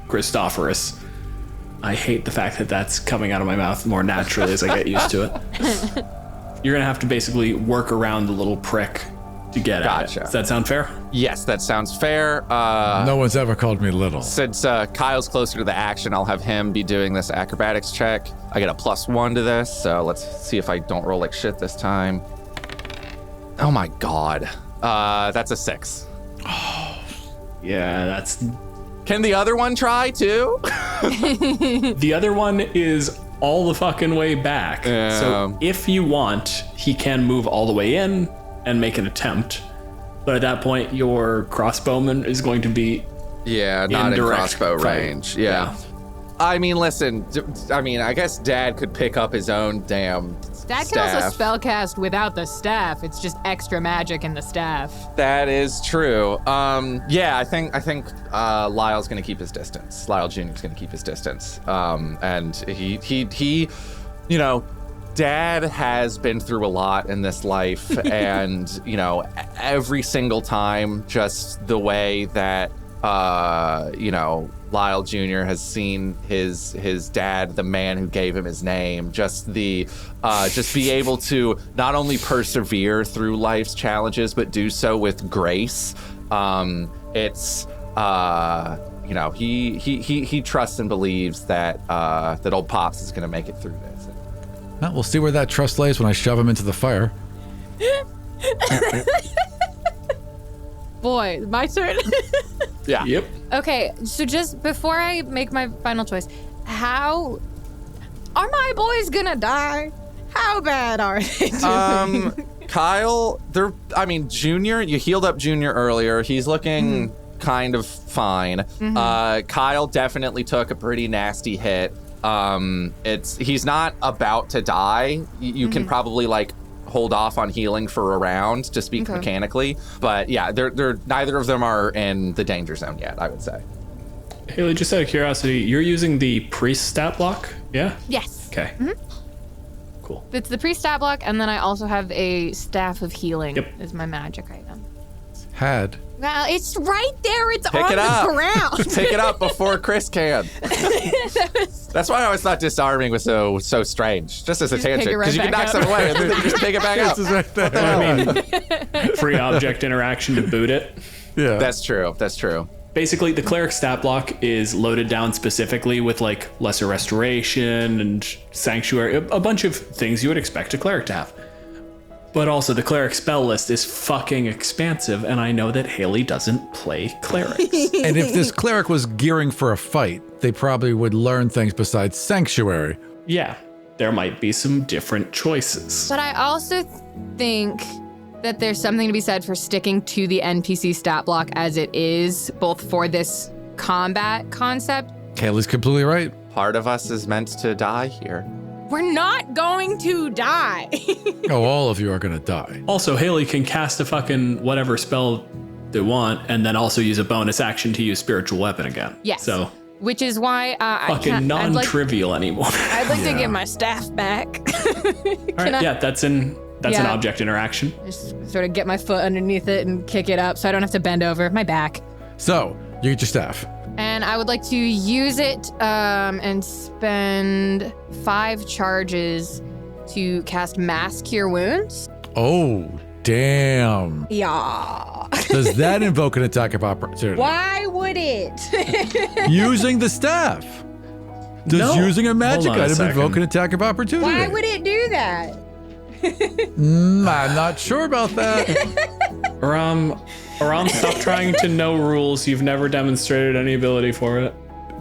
Christophorus. I hate the fact that that's coming out of my mouth more naturally as I get used to it. You're going to have to basically work around the little prick to get at it. Does that sound fair? Yes, that sounds fair. No one's ever called me little. Since Kyle's closer to the action, I'll have him be doing this acrobatics check. I get a +1 to this, so let's see if I don't roll like shit this time. Oh my God. That's a 6. Yeah, that's... Can the other one try too? The other one is all the fucking way back. So if you want, he can move all the way in and make an attempt. But at that point, your crossbowman is going to be not in crossbow fight. range. Yeah. I mean, listen, I guess Dad could pick up his own damn Dad can also spellcast without the staff. It's just extra magic in the staff. That is true. I think Lyle's gonna keep his distance. Lyle Jr.'s gonna keep his distance. And he Dad has been through a lot in this life, and every single time, just the way that Lyle Jr. has seen his dad, the man who gave him his name, just be able to not only persevere through life's challenges, but do so with grace. He trusts and believes that old Pops is going to make it through this. Well, we'll see where that trust lays when I shove him into the fire. Boy, my turn. Yeah. Yep. Okay, so just before I make my final choice, how are my boys gonna die? How bad are they doing? Kyle, Junior, you healed up Junior earlier. He's looking kind of fine. Kyle definitely took a pretty nasty hit. He's not about to die. You can probably like hold off on healing for a round to speak mechanically. But yeah, they're neither of them are in the danger zone yet, I would say. Haley, just out of curiosity, you're using the priest stat block, yeah? Yes. Okay. Cool. It's the priest stat block, and then I also have a staff of healing. Yep. Is my magic item. Well, it's right there. It's Pick on it the up. ground. Pick it up before Chris can. That's why I always thought disarming was so strange. Just as a tangent, pick it right because you can back knock up. something away and then just pick it back up. This is right there. I mean, free object interaction to boot it. Yeah. That's true. Basically, the cleric stat block is loaded down specifically with like lesser restoration and sanctuary, a bunch of things you would expect a cleric to have. But also the cleric spell list is fucking expansive, and I know that Haley doesn't play clerics. And if this cleric was gearing for a fight, they probably would learn things besides sanctuary. Yeah, there might be some different choices. But I also think that there's something to be said for sticking to the NPC stat block as it is, both for this combat concept. Kaylee's completely right. Part of us is meant to die here. We're not going to die. Oh, all of you are going to die. Also, Haley can cast a fucking whatever spell they want, and then also use a bonus action to use spiritual weapon again. Yes. So Which is why fucking non-trivial anymore. I'd like to get my staff back. All right, yeah, that's an object interaction. Just sort of get my foot underneath it and kick it up so I don't have to bend over my back. So, you get your staff. And I would like to use it and spend 5 charges to cast Mass Cure Wounds. Oh, damn. Yeah. Does that invoke an attack of opportunity? Why would it? Using the staff. Does No. using a magic Hold on a item second. invoke an attack of opportunity? Why would it do that? I'm not sure about that. Aram, stop trying to know rules. You've never demonstrated any ability for it.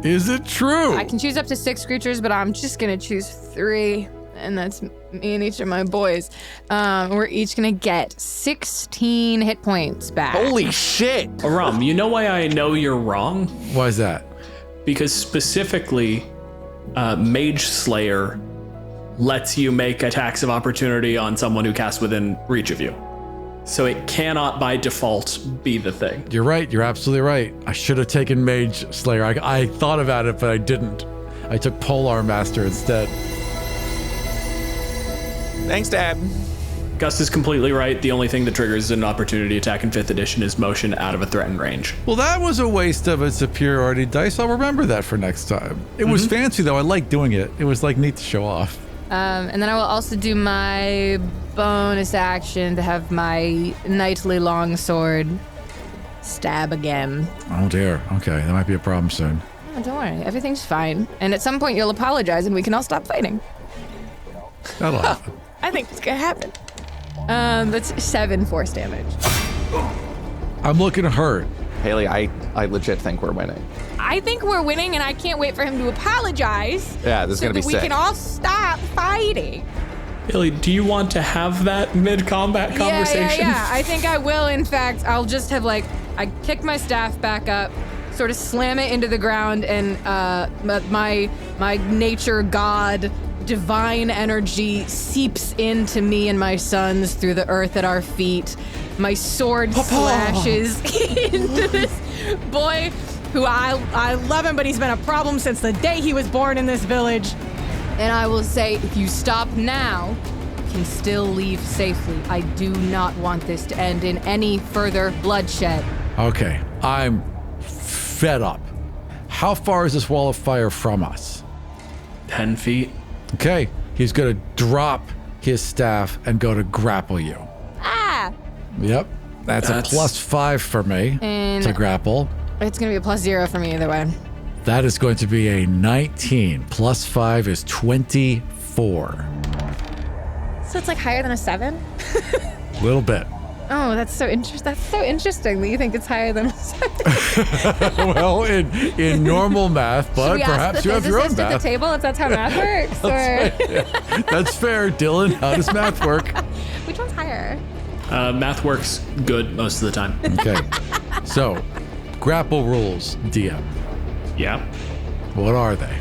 Is it true? I can choose up to 6 creatures, but I'm just going to choose 3. And that's me and each of my boys. We're each going to get 16 hit points back. Holy shit! Aram, you know why I know you're wrong? Why is that? Because specifically, Mage Slayer lets you make attacks of opportunity on someone who casts within reach of you. So it cannot by default be the thing. You're right. You're absolutely right. I should have taken Mage Slayer. I thought about it, but I didn't. I took Polar Master instead. Thanks, Dad. Gus is completely right. The only thing that triggers an opportunity attack in 5th edition is motion out of a threatened range. Well, that was a waste of a superiority dice. I'll remember that for next time. It was fancy, though. I liked doing it. It was like neat to show off. And then I will also do my bonus action to have my knightly longsword stab again. Oh, dear. Okay, that might be a problem soon. Oh, don't worry, everything's fine. And at some point you'll apologize and we can all stop fighting. That'll happen. I think it's gonna happen. That's 7 force damage. I'm looking hurt. Haley, I legit think we're winning. I think we're winning and I can't wait for him to apologize. Yeah, this is so gonna be that we sick. can all stop fighting. Haley, do you want to have that mid-combat conversation? Yeah. I think I will. In fact, I'll just have I kick my staff back up, sort of slam it into the ground, and my nature god, divine energy seeps into me and my sons through the earth at our feet. My sword slashes into this boy who I love him, but he's been a problem since the day he was born in this village. And I will say, if you stop now, you can still leave safely. I do not want this to end in any further bloodshed. Okay, I'm fed up. How far is this wall of fire from us? 10 feet. Okay, he's gonna drop his staff and go to grapple you. Ah! Yep, that's a +5 for me And- to grapple. It's gonna be a +0 for me either way. That is going to be a 19. +5 is 24. So it's like higher than a 7? Little bit. Oh, that's so interesting. That's so interesting that you think it's higher than. Well, in normal math, but perhaps you have your own at the math. table if that's how math works. Or That's fair, Dylan. How does math work? which one's higher? Math works good most of the time. Okay, so grapple rules, DM. Yeah. What are they?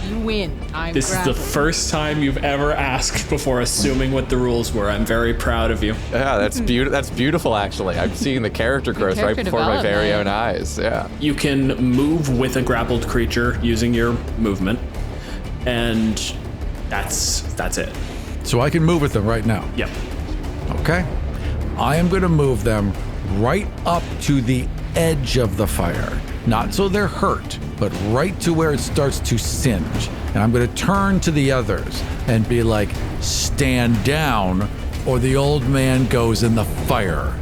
You win. I'm This is the first time you've ever asked before assuming what the rules were. I'm very proud of you. Yeah, that's beautiful. That's beautiful, actually. I'm seeing the character growth right character before my very own development. eyes. Yeah. You can move with a grappled creature using your movement, and that's it. So I can move with them right now. Yep. Okay. I am going to move them right up to the edge of the fire. Not so they're hurt, but right to where it starts to singe. And I'm going to turn to the others and be like, stand down, or the old man goes in the fire.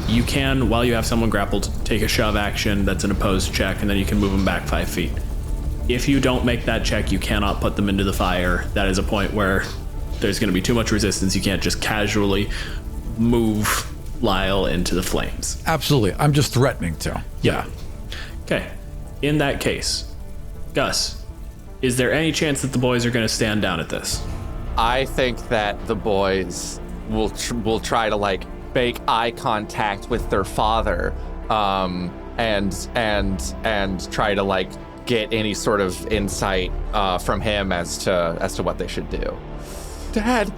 You can, while you have someone grappled, take a shove action that's an opposed check, and then you can move them back 5 feet. If you don't make that check, you cannot put them into the fire. That is a point where there's going to be too much resistance. You can't just casually move Lyle into the flames. Absolutely. I'm just threatening to. Yeah. Okay. In that case, Gus, is there any chance that the boys are going to stand down at this? I think that the boys will try to like make eye contact with their father, and try to like get any sort of insight from him as to what they should do. Dad.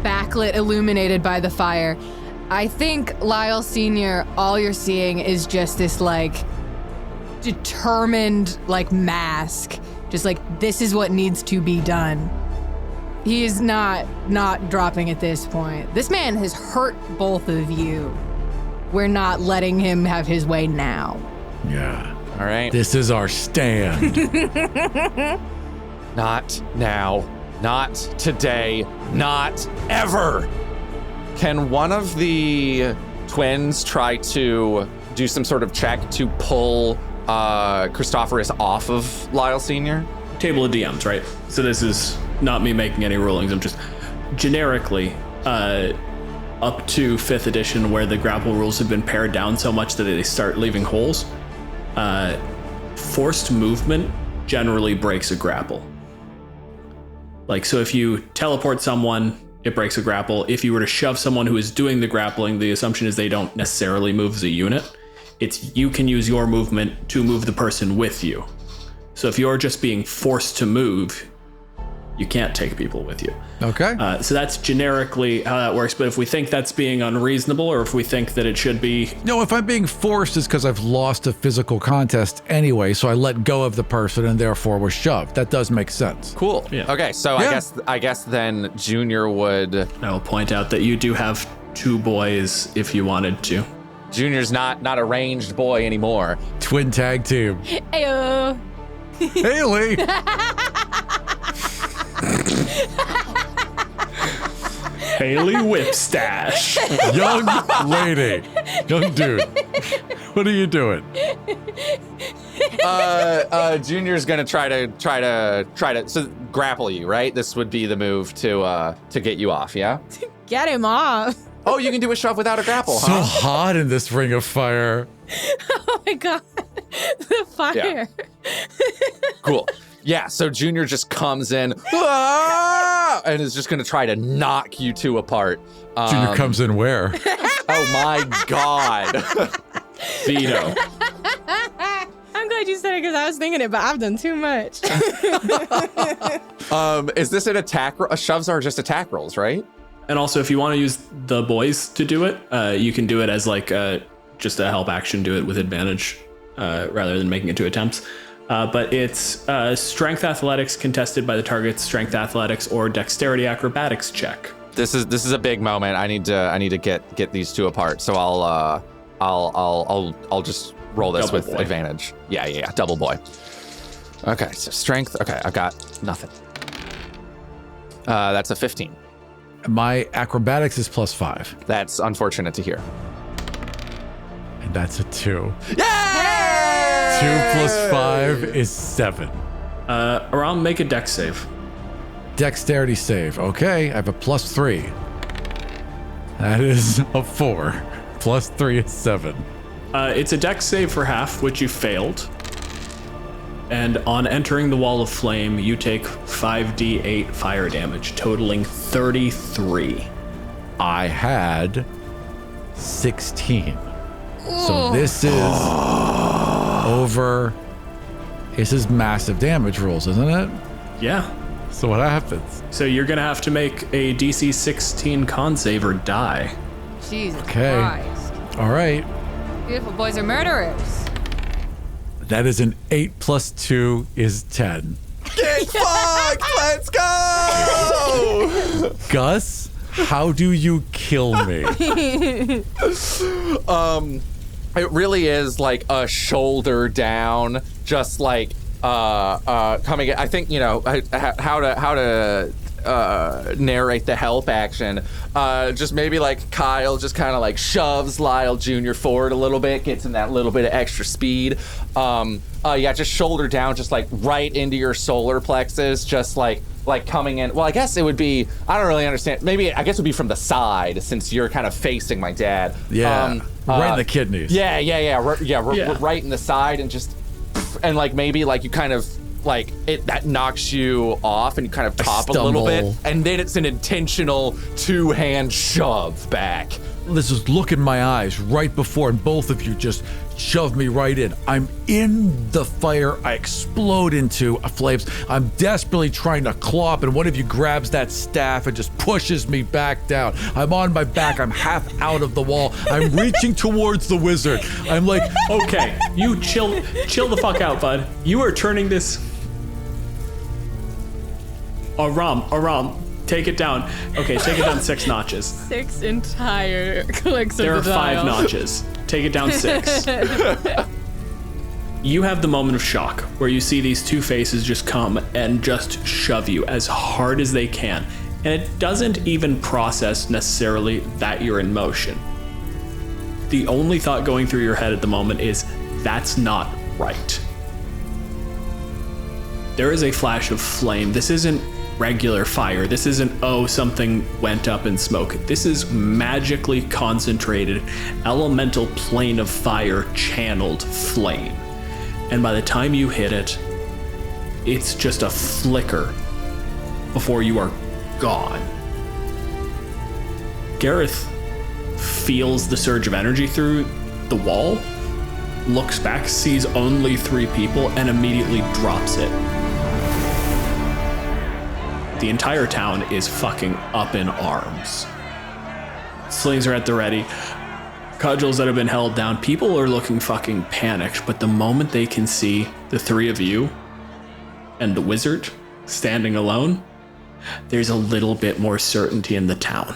Backlit, illuminated by the fire. I think, Lyle Sr., all you're seeing is just this, like, determined, like, mask. Just like, this is what needs to be done. He is not dropping at this point. This man has hurt both of you. We're not letting him have his way now. Yeah. All right. This is our stand. Not now. Not today. Not ever. Can one of the twins try to do some sort of check to pull Christophorus off of Lyle Sr.? Table of DMs, right? So this is not me making any rulings. I'm just generically up to 5th edition where the grapple rules have been pared down so much that they start leaving holes. Forced movement generally breaks a grapple. Like, so if you teleport someone, it breaks a grapple. If you were to shove someone who is doing the grappling, the assumption is they don't necessarily move as a unit. It's you can use your movement to move the person with you. So if you're just being forced to move, you can't take people with you. Okay. So that's generically how that works. But if we think that's being unreasonable, or if we think that it should be... No, if I'm being forced, it's because I've lost a physical contest anyway, so I let go of the person and therefore was shoved. That does make sense. Cool. Yeah. Okay, so Yeah. I guess then Junior would... I will point out that you do have 2 boys if you wanted to. Junior's not a ranged boy anymore. Twin tag team. Ayo. Haley! Haley Whipstash. Young lady. Young dude. What are you doing? Junior's gonna try to so grapple you, right? This would be the move to get you off, yeah? Get him off. Oh, you can do a shove without a grapple, So huh? hot in this ring of fire. Oh my god. The fire. Cool. Yeah, so Junior just comes in and is just gonna try to knock you two apart. Junior comes in where? Oh my god. Veto. I'm glad you said it because I was thinking it, but I've done too much. Is this an attack? Shoves are just attack rolls, right? And also, if you want to use the boys to do it, you can do it as like just a help action, do it with advantage rather than making it 2 attempts. But it's strength athletics contested by the target's strength athletics or dexterity acrobatics check. This is a big moment. I need to get these two apart. So I'll just roll this Double with boy. advantage. Yeah. Double boy. Okay, so strength. Okay, I've got nothing. That's a 15. My acrobatics is +5. That's unfortunate to hear. And that's a 2. Yeah! 2 plus 5 is 7. Aram, make a dex save. Dexterity save. Okay, I have a +3. That is a 4. Plus 3 is 7. It's a dex save for half, which you failed. And on entering the wall of flame, you take 5d8 fire damage, totaling 33. I had 16. So this is over. This is massive damage rolls, isn't it? Yeah. So what happens? So you're going to have to make a DC 16 con save or die. Jesus Okay. Christ. All right. Beautiful boys are murderers. That is an 8 plus 2 is 10. Get fucked! Let's go! Gus, how do you kill me? It really is like a shoulder down, just like coming. I think how to narrate the help action. Just maybe like Kyle just kind of like shoves Lyle Jr. forward a little bit, gets him that little bit of extra speed. Just shoulder down, just like right into your solar plexus, just like coming in. Well, I guess it would be, I don't really understand. Maybe I guess it would be from the side since you're kind of facing my dad. Yeah, right in the kidneys. Right in the side, and just, and like maybe like you kind of like it that knocks you off and you kind of top a little bit, and then it's an intentional 2-hand shove back. This is look in my eyes right before, and both of you just shove me right in. I'm in the fire. I explode into flames. I'm desperately trying to claw up, and one of you grabs that staff and just pushes me back down. I'm on my back. I'm half out of the wall. I'm reaching towards the wizard. I'm like, okay, you chill the fuck out, bud. You are turning this. Aram, take it down. Okay, take it down 6 notches. 6 entire clicks There are of the 5 dial. notches. Take it down 6. You have the moment of shock where you see these two faces just come and just shove you as hard as they can. And it doesn't even process necessarily that you're in motion. The only thought going through your head at the moment is, that's not right. There is a flash of flame. This isn't regular fire. This isn't, oh, something went up in smoke. This is magically concentrated, elemental plane of fire channeled flame. And by the time you hit it, it's just a flicker before you are gone. Gareth feels the surge of energy through the wall, looks back, sees only 3 people, and immediately drops it. The entire town is fucking up in arms. Slings are at the ready. Cudgels that have been held down. People are looking fucking panicked, but the moment they can see the 3 of you and the wizard standing alone, there's a little bit more certainty in the town.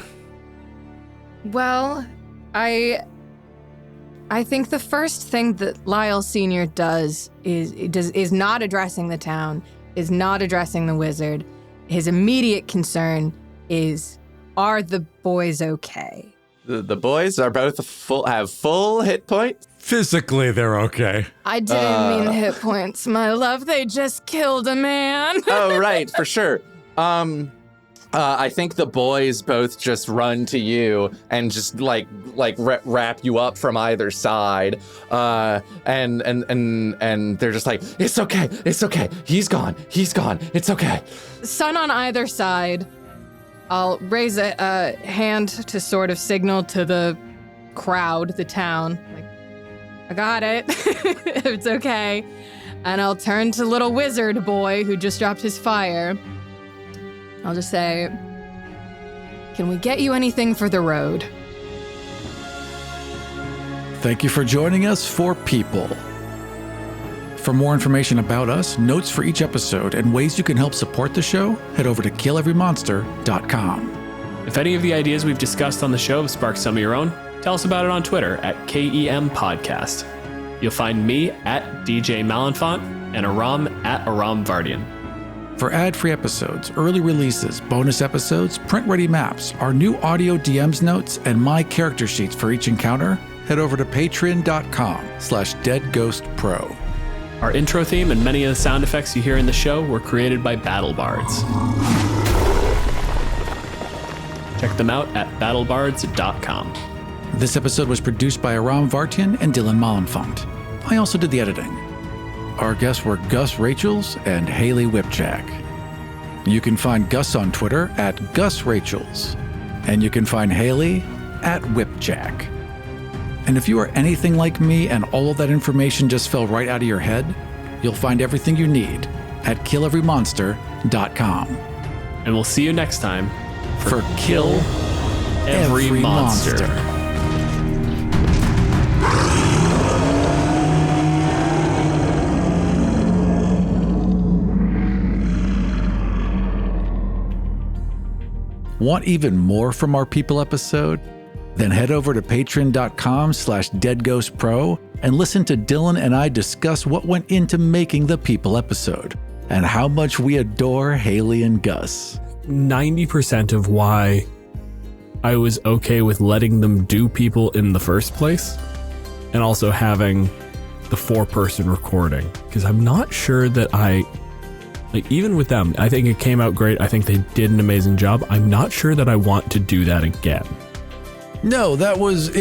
Well, I think the first thing that Lyle Sr. does is not addressing the town, is not addressing the wizard. His immediate concern is, are the boys okay? The boys are both have full hit points. physically they're okay. I didn't mean hit points, my love. They just killed a man. Oh, right, for sure. I think the boys both just run to you and just like wrap you up from either side, and they're just like, it's okay, he's gone, it's okay. Son on either side. I'll raise a hand to sort of signal to the crowd, the town, like, I got it. It's okay. And I'll turn to little wizard boy who just dropped his fire. I'll just say, can we get you anything for the road? Thank you for joining us for People. For more information about us, notes for each episode, and ways you can help support the show, head over to killeverymonster.com. If any of the ideas we've discussed on the show have sparked some of your own, tell us about it on Twitter at KEM Podcast. You'll find me at DJ Malenfant and Aram at Aram Vardian. For ad-free episodes, early releases, bonus episodes, print-ready maps, our new audio DMs notes, and my character sheets for each encounter, head over to patreon.com/deadghostpro. Our intro theme and many of the sound effects you hear in the show were created by Battle Bards. Check them out at battlebards.com. This episode was produced by Aram Vartian and Dylan Malenfant. I also did the editing. Our guests were Gus Rachels and Haley Whipjack. You can find Gus on Twitter at Gus Rachels, and you can find Haley at Whipjack. And if you are anything like me and all of that information just fell right out of your head, you'll find everything you need at killeverymonster.com. And we'll see you next time For Kill Every Monster. Want even more from our People episode? Then head over to patreon.com/deadghostpro and listen to Dylan and I discuss what went into making the People episode and how much we adore Haley and Gus. 90% of why I was okay with letting them do People in the first place, and also having the 4-person recording, because I'm not sure that even with them, I think it came out great. I think they did an amazing job. I'm not sure that I want to do that again. No, it was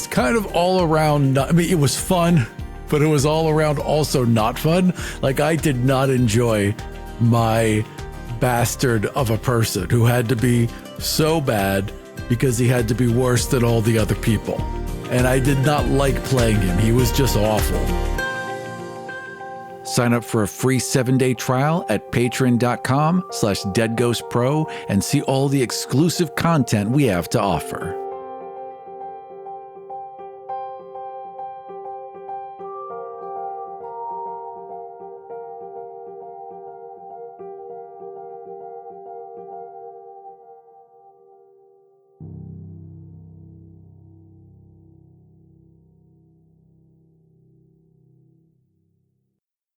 kind of all around. I mean, it was fun, but it was all around also not fun. Like, I did not enjoy my bastard of a person who had to be so bad because he had to be worse than all the other people. And I did not like playing him. He was just awful. Sign up for a free 7-day trial at patreon.com/deadghostpro and see all the exclusive content we have to offer.